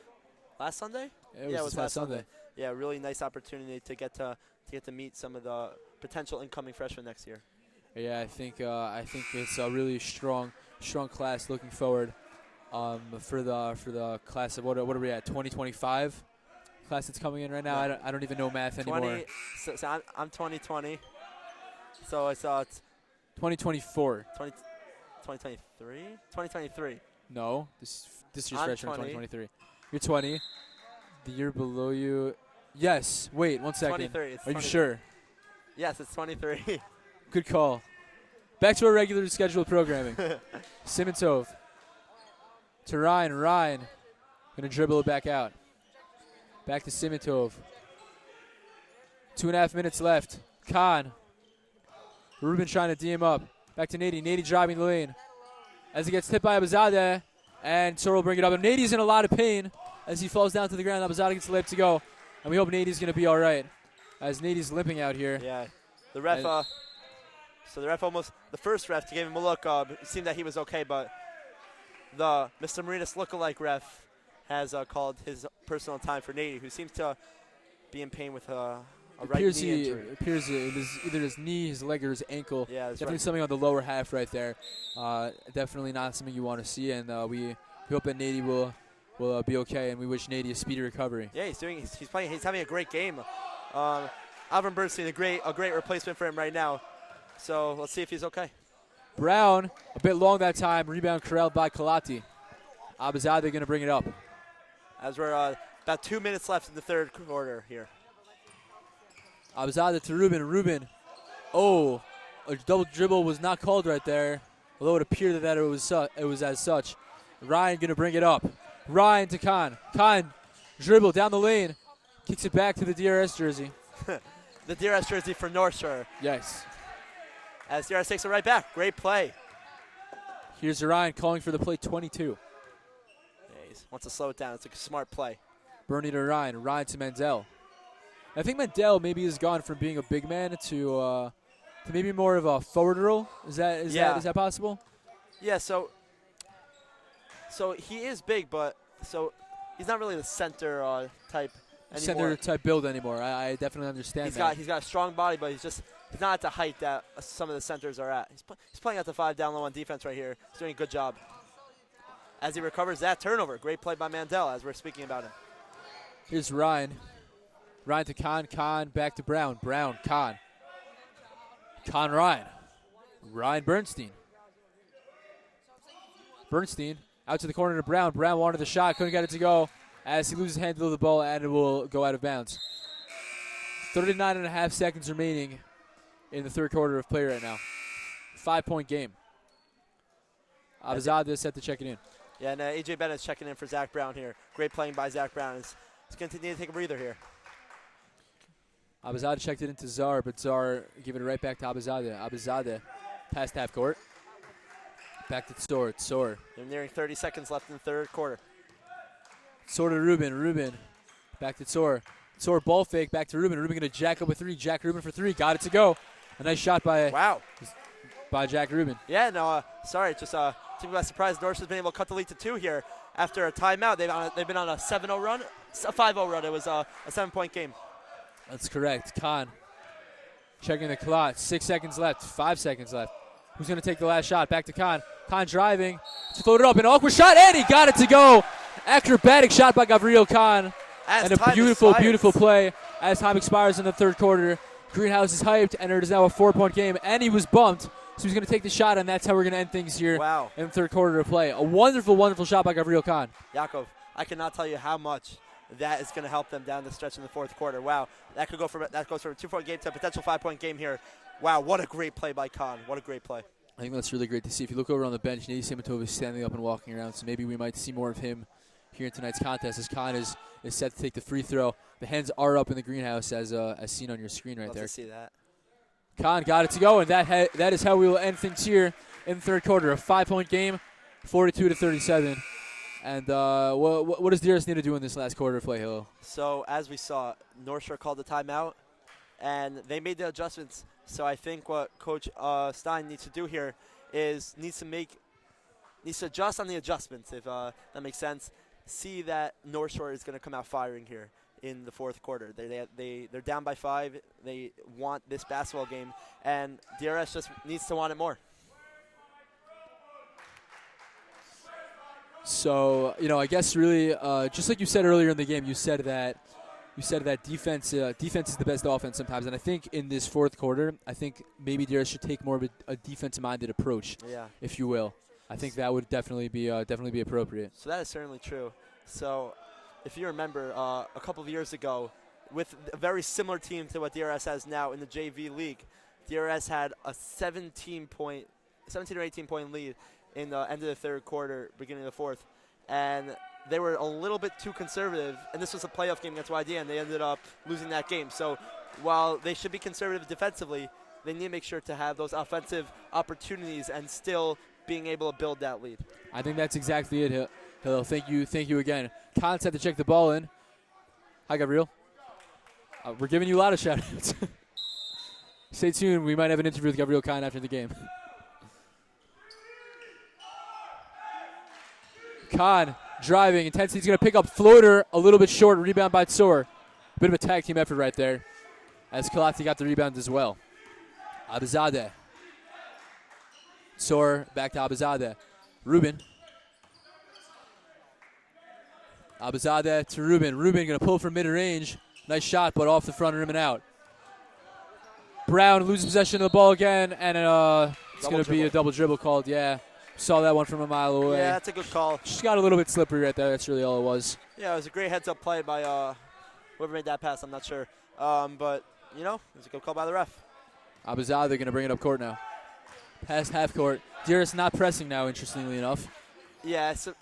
last Sunday. Yeah, it was last Sunday. Yeah, really nice opportunity to get to meet some of the potential incoming freshmen next year. Yeah, I think it's a really strong class looking forward for the class of what are we at, 2025 class that's coming in right now. Yeah. I don't even know math anymore. So I'm 2020. So it's 2024. 2023. 2023. No, this year's I'm freshman 20. 2023. You're 20. The year below you. Yes. Wait, 1 second. 23. It's Are you 23. sure? Yes, it's 23. Good call. Back to our regular scheduled programming. Simitov to Ryan. Ryan going to dribble it back out. Back to Simitov. 2.5 minutes left. Khan. Rubin trying to D him up. Back to Nady. Nady driving the lane. As he gets hit by Abizadeh. And Tsor will bring it up. And Nady's in a lot of pain as he falls down to the ground. Abizadeh gets the layup to go. And we hope Nady's going to be all right, as Nady's limping out here. Yeah. The ref, so the first ref, to give him a look, it seemed that he was okay, but the Mr. Marinas lookalike ref has called his personal time for Nady, who seems to be in pain with a right knee injury. It appears it was either his knee, his leg, or his ankle. Yeah, that's definitely right. something on the lower half right there. Definitely not something you want to see, and we hope that Nady will be okay, and we wish Nady a speedy recovery. Yeah, he's having a great game. Alvin Bernstein, a great replacement for him right now. So let's see if he's okay. Brown, a bit long that time. Rebound corralled by Kalati. Abizadeh going to bring it up. As we're about 2 minutes left in the third quarter here. Abizadeh to Rubin. Rubin. Oh, a double dribble was not called right there, although it appeared that it was as such. Ryan going to bring it up. Ryan to Khan. Khan dribble down the lane. Kicks it back to the DRS jersey. The DRS jersey for North Shore. Yes. As DRS takes it right back. Great play. Here's Ryan calling for the play 22. Yeah, he wants to slow it down. It's a smart play. Bernie to Ryan. Ryan to Mandel. I think Mandel maybe has gone from being a big man to maybe more of a forward role. Is that possible? Yeah, so he is big, but he's not really the center type anymore. Center type build anymore. I definitely understand that. He's got a strong body, but he's not at the height that some of the centers are at. He's playing at the 5 down low on defense right here. He's doing a good job. As he recovers that turnover. Great play by Mandel as we're speaking about him. Here's Ryan. Ryan to Khan. Khan back to Brown. Brown, Khan. Khan, Ryan. Ryan, Bernstein. Bernstein out to the corner to Brown. Brown wanted the shot. Couldn't get it to go as he loses handle of the ball and it will go out of bounds. 39.5 seconds remaining in the third quarter of play right now. 5-point game. Abizadeh set to check it in. Yeah, and A.J. Bennett's checking in for Zach Brown here. Great playing by Zach Brown. He's going to need to take a breather here. Abizadeh checked it into Czar, but Czar giving it right back to Abizadeh. Abizadeh past half court. Back to Tsor. Tsor. They're nearing 30 seconds left in the third quarter. Tsor to Rubin. Rubin back to Tsor. Tsor ball fake back to Rubin. Rubin going to jack up with 3. Jack Rubin for 3. Got it to go. A nice shot by. Wow. by Jack Rubin. Yeah, no, sorry, just took me by surprise. NORTHSHORE's been able to cut the lead to 2 here after a timeout. They've been on a 7-0 run, a 5-0 run. It was a 7-point game. That's correct. Khan checking the clock. 6 seconds left. 5 seconds left. Who's going to take the last shot? Back to Khan. Khan driving. To float it up. An awkward shot, and he got it to go. Acrobatic shot by Gavril Khan. And a beautiful, beautiful play as time expires in the third quarter. Greenhouse is hyped, and it is now a 4-point game. And he was bumped, so he's going to take the shot, and that's how we're going to end things here in the third quarter of play. A wonderful, wonderful shot by Gavril Khan. Yakov, I cannot tell you how much that is going to help them down the stretch in the fourth quarter. Wow, that goes from a 2-point game to a potential 5-point game here. Wow, what a great play by Khan. What a great play. I think that's really great to see. If you look over on the bench, Nady Simatova is standing up and walking around, so maybe we might see more of him here in tonight's contest as Khan is set to take the free throw. The hands are up in the greenhouse as seen on your screen right there. Love to see that. Khan got it to go, and that is how we will end things here in the third quarter. A 5-point game, 42-37. And what does DRS need to do in this last quarter of play, Hilo? So as we saw, NORTHSHORE called the timeout, and they made the adjustments. So I think what Coach Stein needs to do here is needs to adjust on the adjustments, if that makes sense. See that NORTHSHORE is going to come out firing here in the fourth quarter. They're down by 5. They want this basketball game, and DRS just needs to want it more. So, I guess really, just like you said earlier in the game, you said that defense is the best offense sometimes. And I think in this fourth quarter, I think maybe DRS should take more of a defensive-minded approach, if you will. I think that would definitely be appropriate. So that is certainly true. So if you remember a couple of years ago, with a very similar team to what DRS has now in the JV league, DRS had a 17 or 18-point lead in the end of the third quarter, beginning of the fourth. And they were a little bit too conservative, and this was a playoff game against YD, and they ended up losing that game. So while they should be conservative defensively, they need to make sure to have those offensive opportunities and still being able to build that lead. I think that's exactly it, Hilo. Thank you again. Khan's had to check the ball in. Hi, Gabriel. We're giving you a lot of shout-outs. Stay tuned. We might have an interview with Gabriel Khan after the game. Khan driving. Intensity's going to pick up floater a little bit short. Rebound by Tsor. Bit of a tag team effort right there as Kalati got the rebound as well. Abizadeh. Tsor back to Abizadeh. Rubin. Abizadeh to Rubin. Rubin going to pull from mid-range. Nice shot, but off the front rim and out. Brown loses possession of the ball again, and it's going to be a double dribble called. Yeah, saw that one from a mile away. Yeah, that's a good call. Just got a little bit slippery right there. That's really all it was. Yeah, it was a great heads-up play by whoever made that pass. I'm not sure. But, it was a good call by the ref. Abizadeh going to bring it up court now. Past half court. DRS not pressing now, interestingly enough. Yeah, so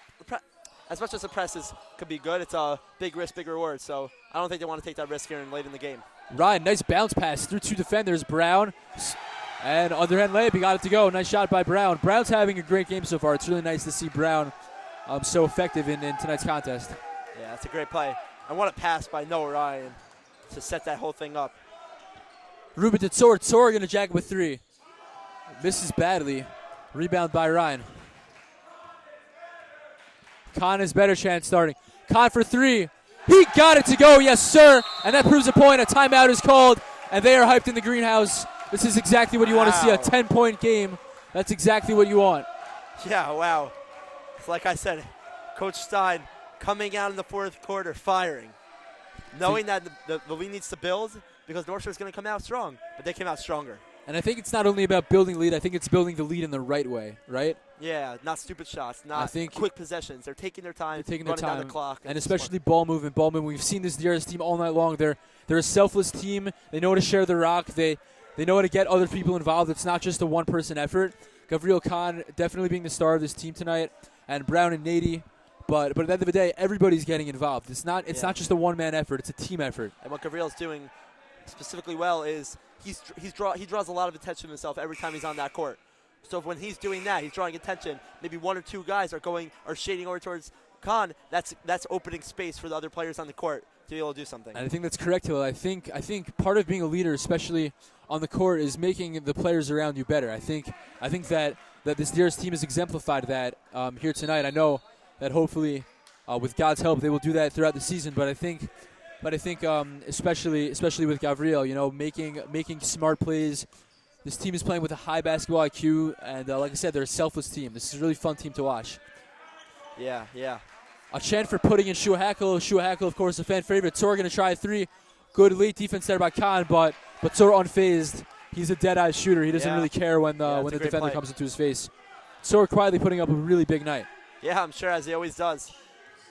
as much as the press could be good, it's a big risk, big reward. So I don't think they want to take that risk here and late in the game. Ryan, nice bounce pass through 2 defenders. Brown and underhand layup. He got it to go. Nice shot by Brown. Brown's having a great game so far. It's really nice to see Brown so effective in tonight's contest. Yeah, that's a great play. I want a pass by Noah Ryan to set that whole thing up. Rubin to Tsor. Tsor going to jack it with 3. Misses badly. Rebound by Ryan. Khan has better chance starting. Khan for 3. He got it to go, yes, sir. And that proves a point. A timeout is called, and they are hyped in the greenhouse. This is exactly what you want to see, a 10-point game. That's exactly what you want. Yeah, wow. It's like I said, Coach Stein coming out in the fourth quarter, firing. Knowing that the lead needs to build because NORTHSHORE is going to come out strong, but they came out stronger. And I think it's not only about building lead, I think it's building the lead in the right way, right? Yeah, not stupid shots, not quick possessions. They're taking their time, running down the clock. And especially ball movement. We've seen this DRS team all night long. They're a selfless team. They know how to share the rock. They know how to get other people involved. It's not just a one-person effort. Gavril Khan definitely being the star of this team tonight, and Brown and Nady. But at the end of the day, everybody's getting involved. It's not just a one-man effort. It's a team effort. And what Gavril's doing specifically well is he draws a lot of attention to himself every time he's on that court. So when he's doing that, he's drawing attention. Maybe 1 or 2 guys are shading over towards Khan. That's opening space for the other players on the court to be able to do something. And I think that's correct, Hill. I think part of being a leader, especially on the court, is making the players around you better. I think that this DRS team has exemplified that here tonight. I know that hopefully, with God's help, they will do that throughout the season. But I think especially with Gabriel, making smart plays. This team is playing with a high basketball IQ, and like I said, they're a selfless team. This is a really fun team to watch. Yeah. A chant for putting in Shua Hackle. Shua Hackle, of course, a fan favorite. Tzor going to try a three. Good late defense there by Khan, but Tzor unfazed. He's a dead-eye shooter. He doesn't really care when the defender play. comes into his face. Tzor quietly putting up a really big night. Yeah, I'm sure, as he always does.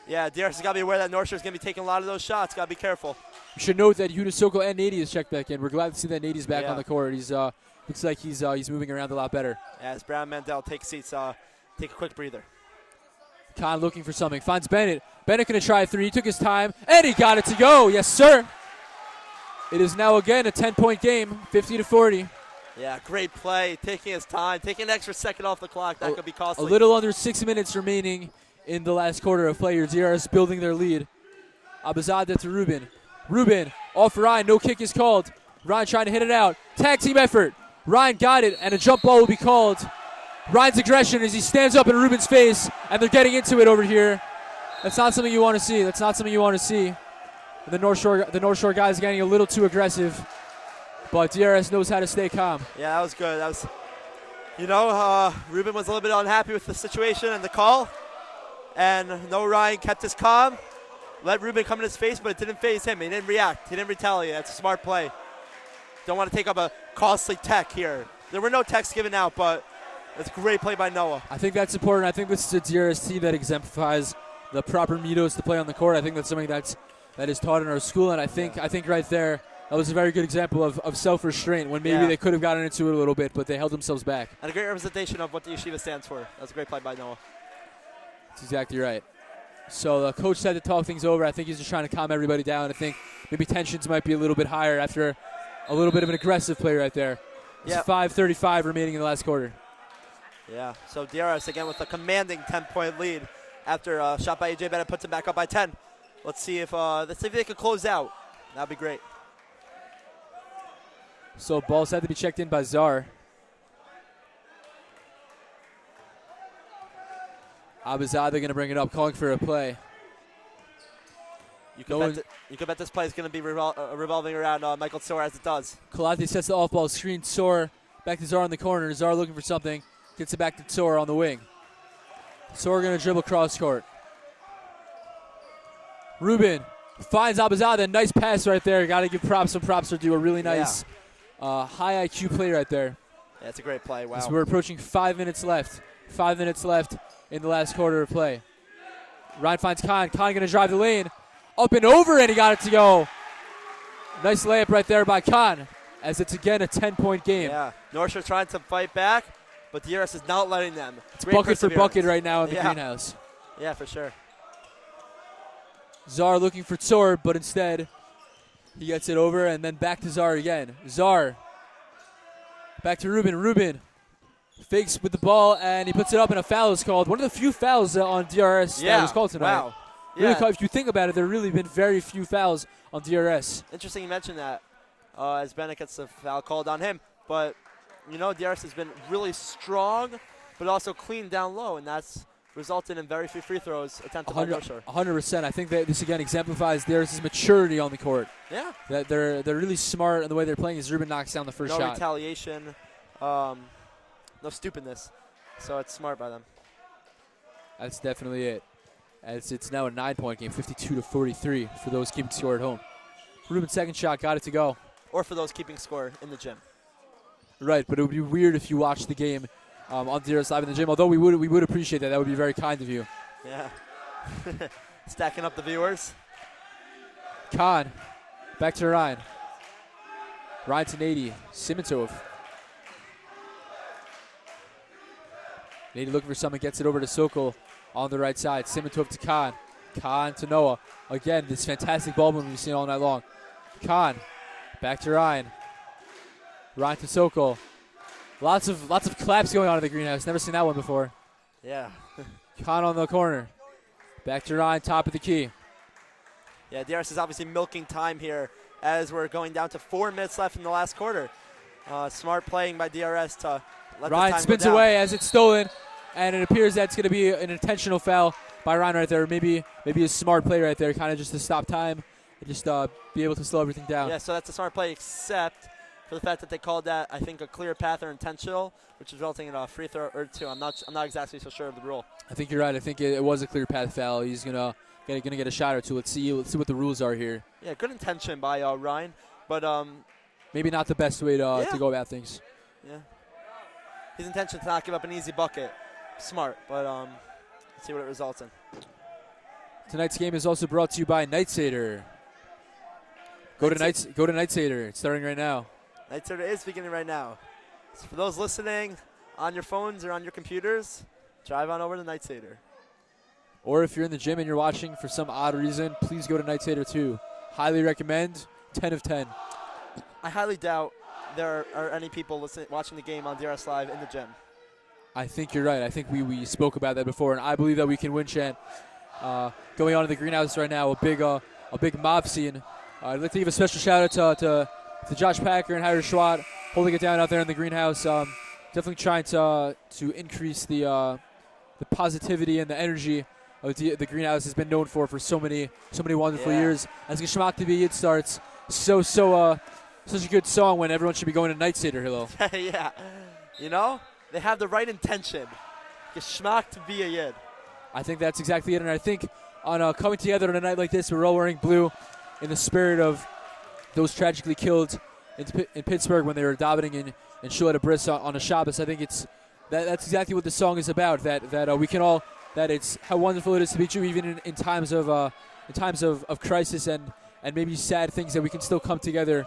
Yeah, DRS has got to be aware that North Shore is going to be taking a lot of those shots. Got to be careful. You should note that Yuda Soko and Nady is checked back in. We're glad to see that Nady's back on the court. He's looks like he's moving around a lot better. As Brown Mandel takes seats, take a quick breather. Khan looking for something. Finds Bennett. Bennett going to try a three. He took his time, and he got it to go. Yes, sir. It is now, again, a 10-point game, 50-40. Yeah, great play. Taking his time. Taking an extra second off the clock. That could be costly. A little under 6 minutes remaining in the last quarter of play. Your DRS building their lead. Abizadeh to Rubin. Rubin off Ryan. No kick is called. Ryan trying to hit it out. Tag team effort. Ryan got it, and a jump ball will be called. Ryan's aggression as he stands up in Rubin's face, and they're getting into it over here. That's not something you want to see. That's not something you want to see. The North Shore guys getting a little too aggressive, but DRS knows how to stay calm. Yeah, that was good. That was, Rubin was a little bit unhappy with the situation and the call, and Ryan kept his calm, let Rubin come in his face, but it didn't phase him. He didn't react. He didn't retaliate. That's a smart play. Don't want to take up a costly tech here. There were no techs given out, but it's a great play by Noah. I think that's important. I think this is a DRS team that exemplifies the proper ethos to play on the court. I think that's something that is taught in our school, and I think right there, that was a very good example of self-restraint when maybe they could have gotten into it a little bit, but they held themselves back. And a great representation of what the yeshiva stands for. That's a great play by Noah. That's exactly right. So the coach said to talk things over. I think he's just trying to calm everybody down. I think maybe tensions might be a little bit higher after a little bit of an aggressive play right there. It's 5:35 remaining in the last quarter. Yeah, so DRS again with a commanding 10-point lead after a shot by AJ Bennett puts him back up by 10. Let's see if they could close out. That'd be great. So balls had to be checked in by Czar. Abizadeh going to bring it up, calling for a play. You could bet this play is going to be revolving around Michael Tzor as it does. Kalate sets the off-ball screen. Tzor back to Czar in the corner. Czar looking for something. Gets it back to Tzor on the wing. Tzor going to dribble cross court. Rubin finds Abizadeh. Nice pass right there. Got to give some props are due. A really nice high IQ play right there. Yeah, it's a great play. Wow. As we're approaching 5 minutes left. 5 minutes left in the last quarter of play. Ryan finds Khan. Khan going to drive the lane. Up and over, and he got it to go. Nice layup right there by Khan, as it's again a 10-point game. Yeah, North Shore trying to fight back, but DRS is not letting them. It's bucket for bucket right now in the greenhouse. Yeah, for sure. Czar looking for Tzor, but instead he gets it over, and then back to Czar again. Czar back to Rubin. Rubin fakes with the ball, and he puts it up, and a foul is called. One of the few fouls on DRS that was called tonight. Wow. Really, if you think about it, there have really been very few fouls on DRS. Interesting you mentioned that, as Bennett gets the foul called on him. But, DRS has been really strong, but also clean down low, and that's resulted in very few free throws attempted by North Shore. 100%. I think that this, again, exemplifies DRS's maturity on the court. Yeah. That they're really smart in the way they're playing as Rubin knocks down the first shot. No retaliation, no stupidness. So it's smart by them. That's definitely it. As it's now a 9-point game, 52-43 for those keeping score at home. Rubin's second shot got it to go. Or for those keeping score in the gym. Right, but it would be weird if you watched the game on DRS Live in the gym, although we would appreciate that. That would be very kind of you. Yeah. Stacking up the viewers. Khan, back to Ryan. Ryan to Nady. Simitov. Nady looking for someone, gets it over to Sokol. On the right side, Simitov to Khan. Khan to Noah. Again, this fantastic ball movement we've seen all night long. Khan, back to Ryan. Ryan to Sokol. Lots of claps going on in the greenhouse. Never seen that one before. Yeah. Khan on the corner. Back to Ryan, top of the key. Yeah, DRS is obviously milking time here as we're going down to 4 minutes left in the last quarter. Smart playing by DRS to let Ryan the time spins go down. away as it's stolen, and it appears that's going to be an intentional foul by Ryan right there. Maybe a smart play right there, kind of just to stop time and just be able to slow everything down. Yeah, so that's a smart play, except for the fact that they called that, I think, a clear path or intentional, which is resulting in a free throw or 2. I'm not exactly so sure of the rule. I think you're right. I think it was a clear path foul. He's gonna get a shot or two. Let's see what the rules are here. Yeah, good intention by Ryan, but maybe not the best way to go about things. yeah, his intention to not give up an easy bucket, smart, but let's see what it results in. Tonight's game is also brought to you by Nightsader. Go to Nightsader. It's starting right now. Nightsader is beginning right now. So for those listening on your phones or on your computers, drive on over to Nightsader. Or if you're in the gym and you're watching for some odd reason, please go to Nightsader too. Highly recommend. 10 of 10. I highly doubt there are any people watching the game on DRS Live in the gym. I think you're right. I think we spoke about that before, and I believe that we can win, Chan. Going on in the greenhouse right now, a big mob scene. I'd like to give a special shout out to Josh Packer and Harry Schwat holding it down out there in the greenhouse. Definitely trying to increase the positivity and the energy of the greenhouse has been known for so many wonderful years. As Geschmack to be, it starts such a good song when everyone should be going to Nightsader, Hilo. Yeah, you know, they have the right intention. Geschmack to be a yid. I think that's exactly it, and I think on coming together on a night like this, we're all wearing blue in the spirit of those tragically killed in Pittsburgh when they were davening in Shuleta Bris on a Shabbos. I think that's exactly what the song is about. That we can all, that it's how wonderful it is to be Jew, even in times of crisis and maybe sad things, that we can still come together.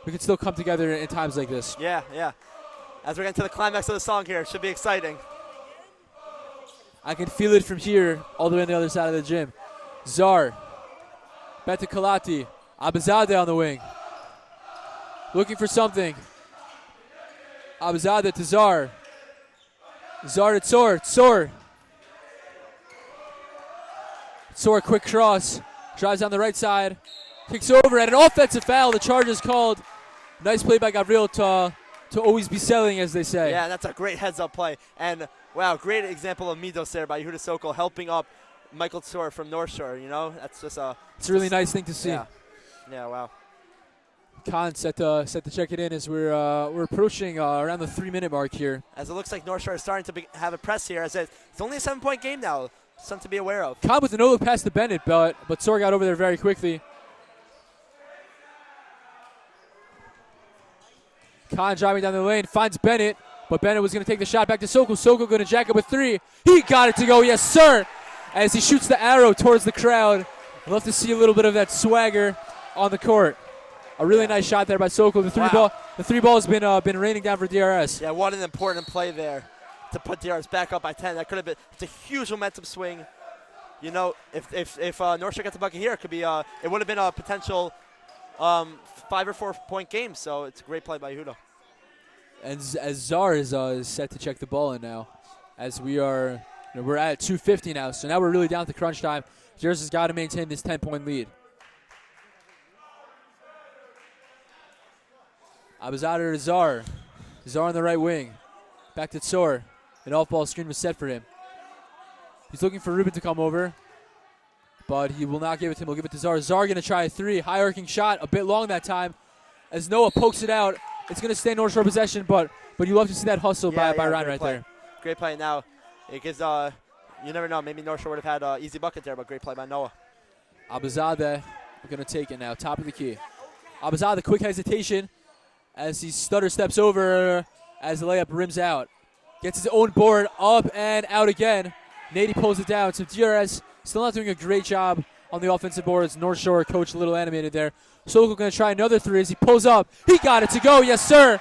We can still come together in times like this. Yeah. As we're getting to the climax of the song here, it should be exciting. I can feel it from here all the way on the other side of the gym. Zar, Beta Kalati, Abizadeh on the wing. Looking for something. Abizadeh to Zar. Zar to Tsor. Tsor, quick cross. Drives down the right side. Kicks over at an offensive foul. The charge is called. Nice play by Gabriel to always be selling, as they say. Yeah, that's a great heads-up play. And, wow, great example of Midos there by Yehuda Sokol helping up Michael Tsor from North Shore, you know? That's just it's a really nice thing to see. Yeah, wow. Khan set to check it in as we're approaching around the 3-minute mark here. As it looks like North Shore is starting to have a press here. As it's only a 7-point game now. Something to be aware of. Khan with a no-look pass to Bennett, but Tsor got over there very quickly. Khan driving down the lane, finds Bennett, but Bennett was going to take the shot back to Sokol. Sokol going to jack up a 3. He got it to go, yes sir! As he shoots the arrow towards the crowd. I'd love to see a little bit of that swagger on the court. A really nice shot there by Sokol. The three ball has been raining down for DRS. Yeah, what an important play there to put DRS back up by 10. That could have been, it's a huge momentum swing. You know, if North Shore gets a bucket here, it could be it would have been a potential 5 or 4 point game. So it's a great play by Yehuda. And as Zar is set to check the ball in now, as we're at 2:50 now, so now we're really down to crunch time. DRS has got to maintain this 10-point lead. Abizadeh to Zar. Zar on the right wing. Back to Tsor. An off-ball screen was set for him. He's looking for Ruben to come over, but he will not give it to him. He'll give it to Zar. Zar going to try a 3. High-arcing shot, a bit long that time. As Noah pokes it out, it's going to stay North Shore possession, but you love to see that hustle by Ryan right there. Great play now. It gives, you never know, maybe North Shore would have had an easy bucket there, but great play by Noah. Abizadeh going to take it now, top of the key. Abizadeh, quick hesitation as he stutter steps over as the layup rims out. Gets his own board up and out again. Nady pulls it down. So DRS still not doing a great job on the offensive boards. North Shore coach a little animated there. Sokol going to try another 3 as he pulls up. He got it to go. Yes, sir.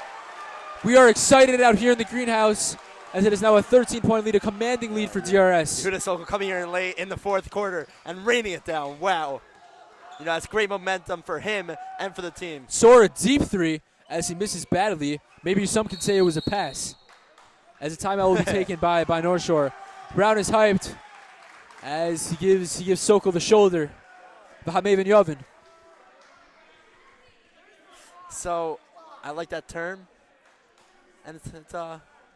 We are excited out here in the greenhouse as it is now a 13-point lead, a commanding lead for DRS. Yehuda Sokol coming here in late in the 4th quarter and raining it down. Wow. You know, that's great momentum for him and for the team. Tsor a deep 3 as he misses badly. Maybe some could say it was a pass. As a timeout will be taken by North Shore. Brown is hyped as he gives Sokol the shoulder. V'hamevin Yovin. So, I like that term, and it's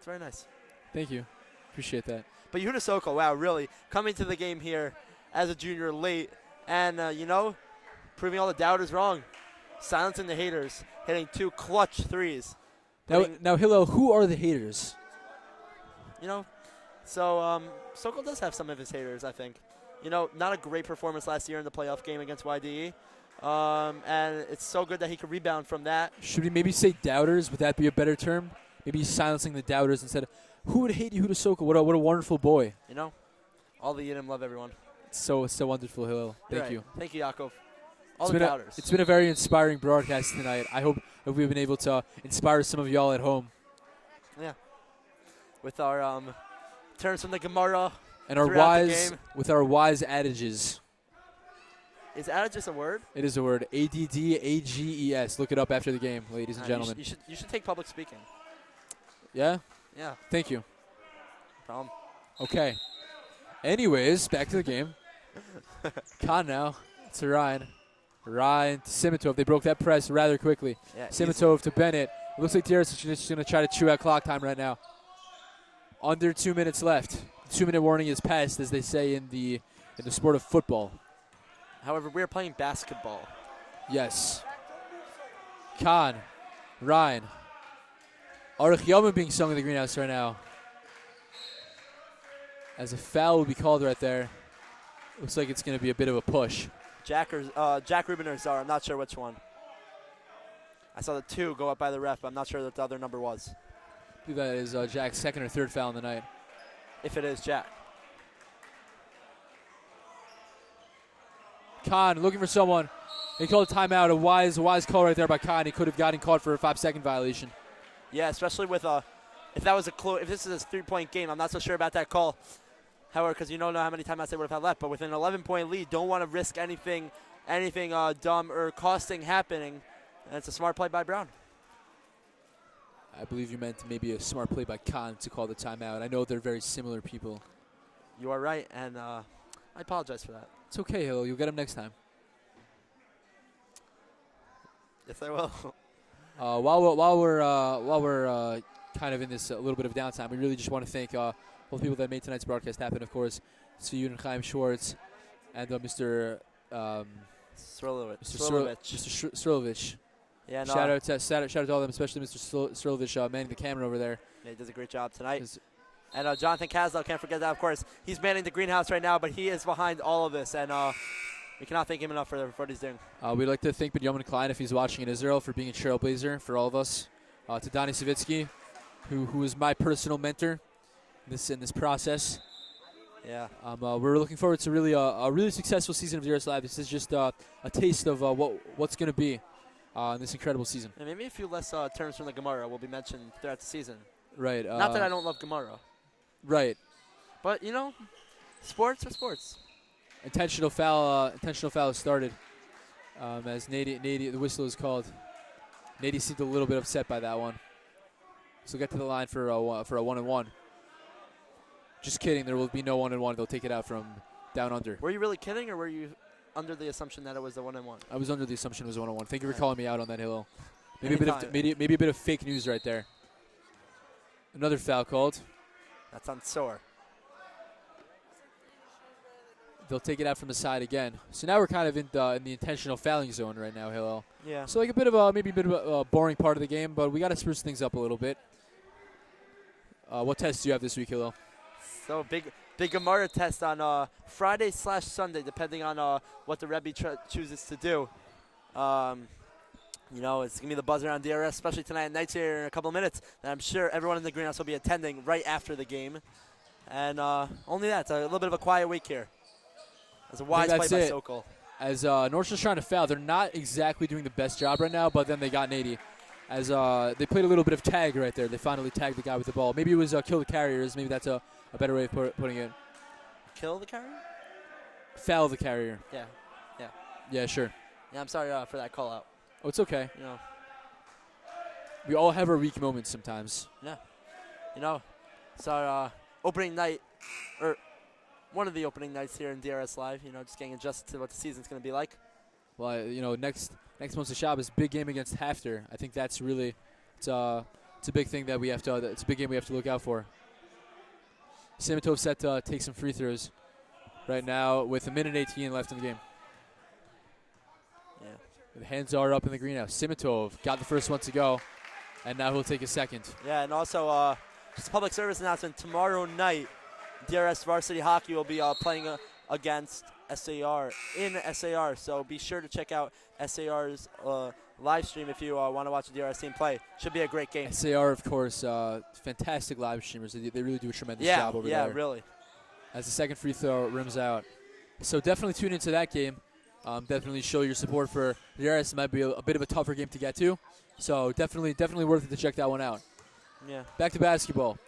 very nice. Thank you. Appreciate that. But Yehuda Sokol, wow, really coming to the game here as a junior late, and proving all the doubters wrong, silencing the haters, hitting 2 clutch threes. Now, Hillel, who are the haters? Sokol does have some of his haters, I think. Not a great performance last year in the playoff game against YDE. And it's so good that he could rebound from that. Should we maybe say doubters? Would that be a better term? Maybe silencing the doubters instead of, who would hate Yehuda Sokol? What a wonderful boy. All the Yiddim love everyone. It's so wonderful, Hillel. Thank you. Thank you, Yaakov. All the doubters. It's been a very inspiring broadcast tonight. I hope we've been able to inspire some of y'all at home. Yeah. With our terms from the Gemara and our wise adages. Is adages a word? It is a word. ADDAGES. Look it up after the game, ladies and gentlemen. You should take public speaking. Yeah? Yeah. Thank you. No problem. Okay. Anyways, back to the game. Khan now to Ryan. Ryan to Simitov. They broke that press rather quickly. Yeah, Simitov to Bennett. It looks like DRS is just going to try to chew out clock time right now. Under 2 minutes left. 2-minute warning is passed, as they say in the sport of football. However, we're playing basketball. Yes. Khan. Ryan. Aruch Yomim being sung in the greenhouse right now. As a foul will be called right there. Looks like it's going to be a bit of a push. Jack Rubin or Zar, I'm not sure which one. I saw the 2 go up by the ref, but I'm not sure what the other number was. I believe that is Jack's second or third foul in the night. If it is Jack. Khan looking for someone. He called a timeout. A wise call right there by Khan. He could have gotten caught for a 5-second violation. Yeah, especially with if that was if this is a 3-point game, I'm not so sure about that call. However, because you don't know how many timeouts they would have had left, but with an 11-point lead, don't want to risk anything dumb or costing happening. And it's a smart play by Brown. I believe you meant maybe a smart play by Khan to call the timeout. I know they're very similar people. You are right, and I apologize for that. It's okay, Hill. You'll get him next time. Yes, I will. While we're kind of in this little bit of downtime, we really just want to thank all the people that made tonight's broadcast happen. Of course, Tziyun and Chaim Schwartz and Mr. Srilovich. Yeah, no. Shout out to all of them, especially Mr. Srilovich manning the camera over there. Yeah, he does a great job tonight. And Jonathan Caslow, can't forget that, of course. He's manning the greenhouse right now, but he is behind all of this, and we cannot thank him enough for what he's doing. We'd like to thank Benjamin Klein, if he's watching in Israel, for being a trailblazer for all of us. To Donnie Savitsky, who is my personal mentor in this process. Yeah. We're looking forward to a really successful season of DRS Live. This is just a taste of what's going to be in this incredible season. And maybe a few less terms from the Gemara will be mentioned throughout the season. Right. Not that I don't love Gemara. Right. But, sports are sports. Intentional foul started as Nady, the whistle is called. Nady seemed a little bit upset by that one. So get to the line for a 1-and-1. Just kidding. There will be no 1-and-1. They'll take it out from down under. Were you really kidding, or were you under the assumption that it was a 1-and-1? I was under the assumption it was a 1-and-1. Thank you for calling me out on that, Hillel. Maybe a bit of fake news right there. Another foul called. That's on Soar. They'll take it out from the side again. So now we're kind of in the intentional fouling zone right now, Hillel. Yeah. So like a bit of a boring part of the game, but we got to spruce things up a little bit. What tests do you have this week, Hillel? So big Gemara test on Friday/Sunday, depending on what the Rebbe chooses to do. It's going to be the buzzer on DRS, especially tonight at night here in a couple of minutes. And I'm sure everyone in the greenhouse will be attending right after the game. And only that, it's a little bit of a quiet week here. That's a wise play by Sokol. As NORTHSHORE's trying to foul, they're not exactly doing the best job right now, but then they got Nady. As they played a little bit of tag right there. They finally tagged the guy with the ball. Maybe it was kill the carriers. Maybe that's a better way of putting it. Kill the carrier? Foul the carrier. Yeah. Yeah, sure. Yeah, I'm sorry for that call out. Oh, it's okay. We all have our weak moments sometimes. Yeah. So opening night, or one of the opening nights here in DRS Live. You know, just getting adjusted to what the season's going to be like. Well, you know, next month's Shabbos, big game against Hafter. I think that's really it's a big thing that we have to. It's a big game we have to look out for. Simitov set to take some free throws right now with 1:18 left in the game. Yeah. The hands are up in the greenhouse. Simitov got the first one to go, and now he'll take a second. Yeah, and also just a public service announcement. Tomorrow night, DRS Varsity Hockey will be playing against SAR in SAR. So be sure to check out SAR's live stream if you want to watch the DRS team play. Should be a great game. SAR, of course, fantastic live streamers. They really do a tremendous job over there. Yeah, really. As the second free throw rims out. So definitely tune into that game. Definitely show your support for DRS. It might be a bit of a tougher game to get to. So definitely worth it to check that one out. Yeah. Back to basketball.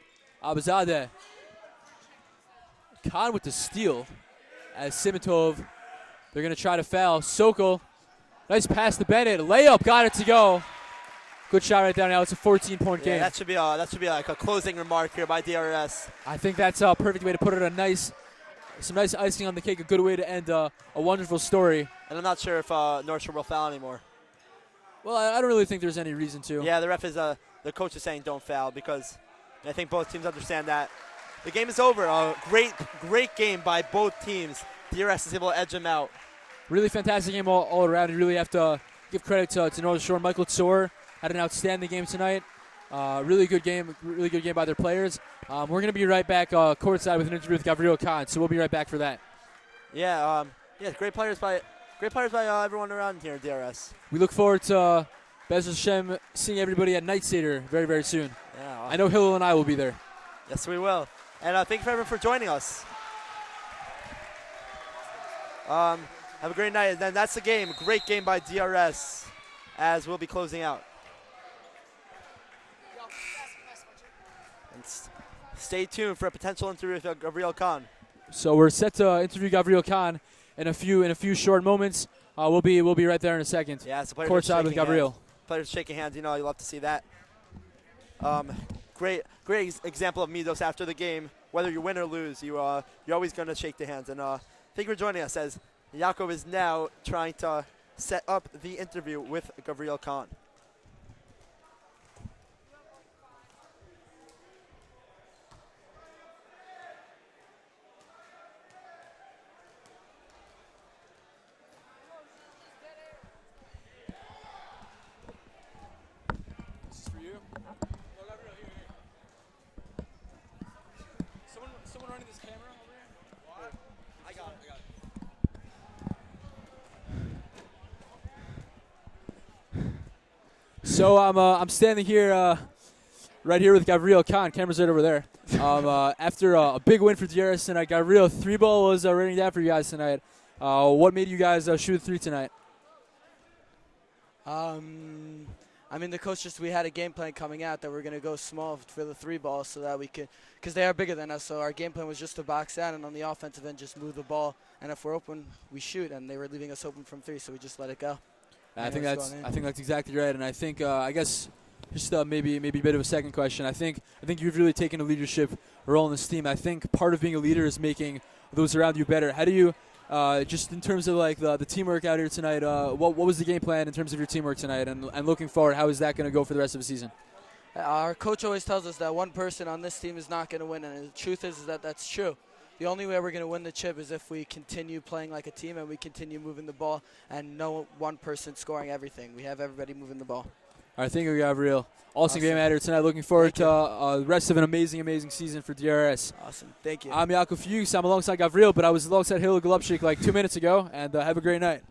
Abazadeh. Khan with the steal as Simitov. They're going to try to foul. Sokol. Nice pass to Bennett. Layup. Got it to go. Good shot right there now. It's a 14-point game. That should be like a closing remark here by DRS. I think that's a perfect way to put it. Some nice icing on the cake. A good way to end a wonderful story. And I'm not sure if NORTHSHORE will foul anymore. Well, I don't really think there's any reason to. Yeah, the ref is the coach is saying don't foul because I think both teams understand that. The game is over. A great game by both teams. DRS is able to edge them out. Really fantastic game all around. You really have to give credit to NORTHSHORE. Michael Tsor had an outstanding game tonight. Really good game by their players. We're going to be right back courtside with an interview with Gabriel Khan, so we'll be right back for that. Yeah, great players by everyone around here at DRS. We look forward to Bez Hashem seeing everybody at Night Seder very, very soon. Yeah, I know Hillel and I will be there. Yes, we will. And thank you for everyone for joining us. Have a great night. And then that's the game. Great game by DRS as we'll be closing out. And stay tuned for a potential interview with Gabriel Khan. So we're set to interview Gabriel Khan in a few short moments. We'll be right there in a second. Yeah, it's a pleasure. Courtside with Gabriel. Players shaking hands. You know, you love to see that. Great example of Midos after the game. Whether you win or lose, you're always going to shake the hands. And thank you for joining us as Yaakov is now trying to set up the interview with Gabriel Khan. This is for you. No, Gabriel, here. Someone running this camera over here? What? I got it. So I'm standing here, right here with Gabriel Khan. Camera's right over there. After a big win for DRS tonight, Gabriel, 3-ball was raining down for you guys tonight. What made you guys shoot 3 tonight? I mean, the coach we had a game plan coming out that we're going to go small for the 3-ball so that we could, because they are bigger than us, so our game plan was just to box out and on the offensive end just move the ball, and if we're open, we shoot, and they were leaving us open from 3, so we just let it go. I think that's exactly right, and I think I guess just maybe a bit of a second question. I think you've really taken a leadership role in this team. I think part of being a leader is making those around you better. How do you, just in terms of like the teamwork out here tonight, what was the game plan in terms of your teamwork tonight, and looking forward, how is that going to go for the rest of the season? Our coach always tells us that one person on this team is not going to win, and the truth is that that's true. The only way we're going to win the chip is if we continue playing like a team and we continue moving the ball and no one person scoring everything. We have everybody moving the ball. All right, thank you, Gabriel. Awesome game out here tonight. Looking forward to the rest of an amazing season for DRS. Awesome. Thank you. I'm Yaakov Fuchs. I'm alongside Gabriel, but I was alongside Hillel Golubchik like 2 minutes ago, and have a great night.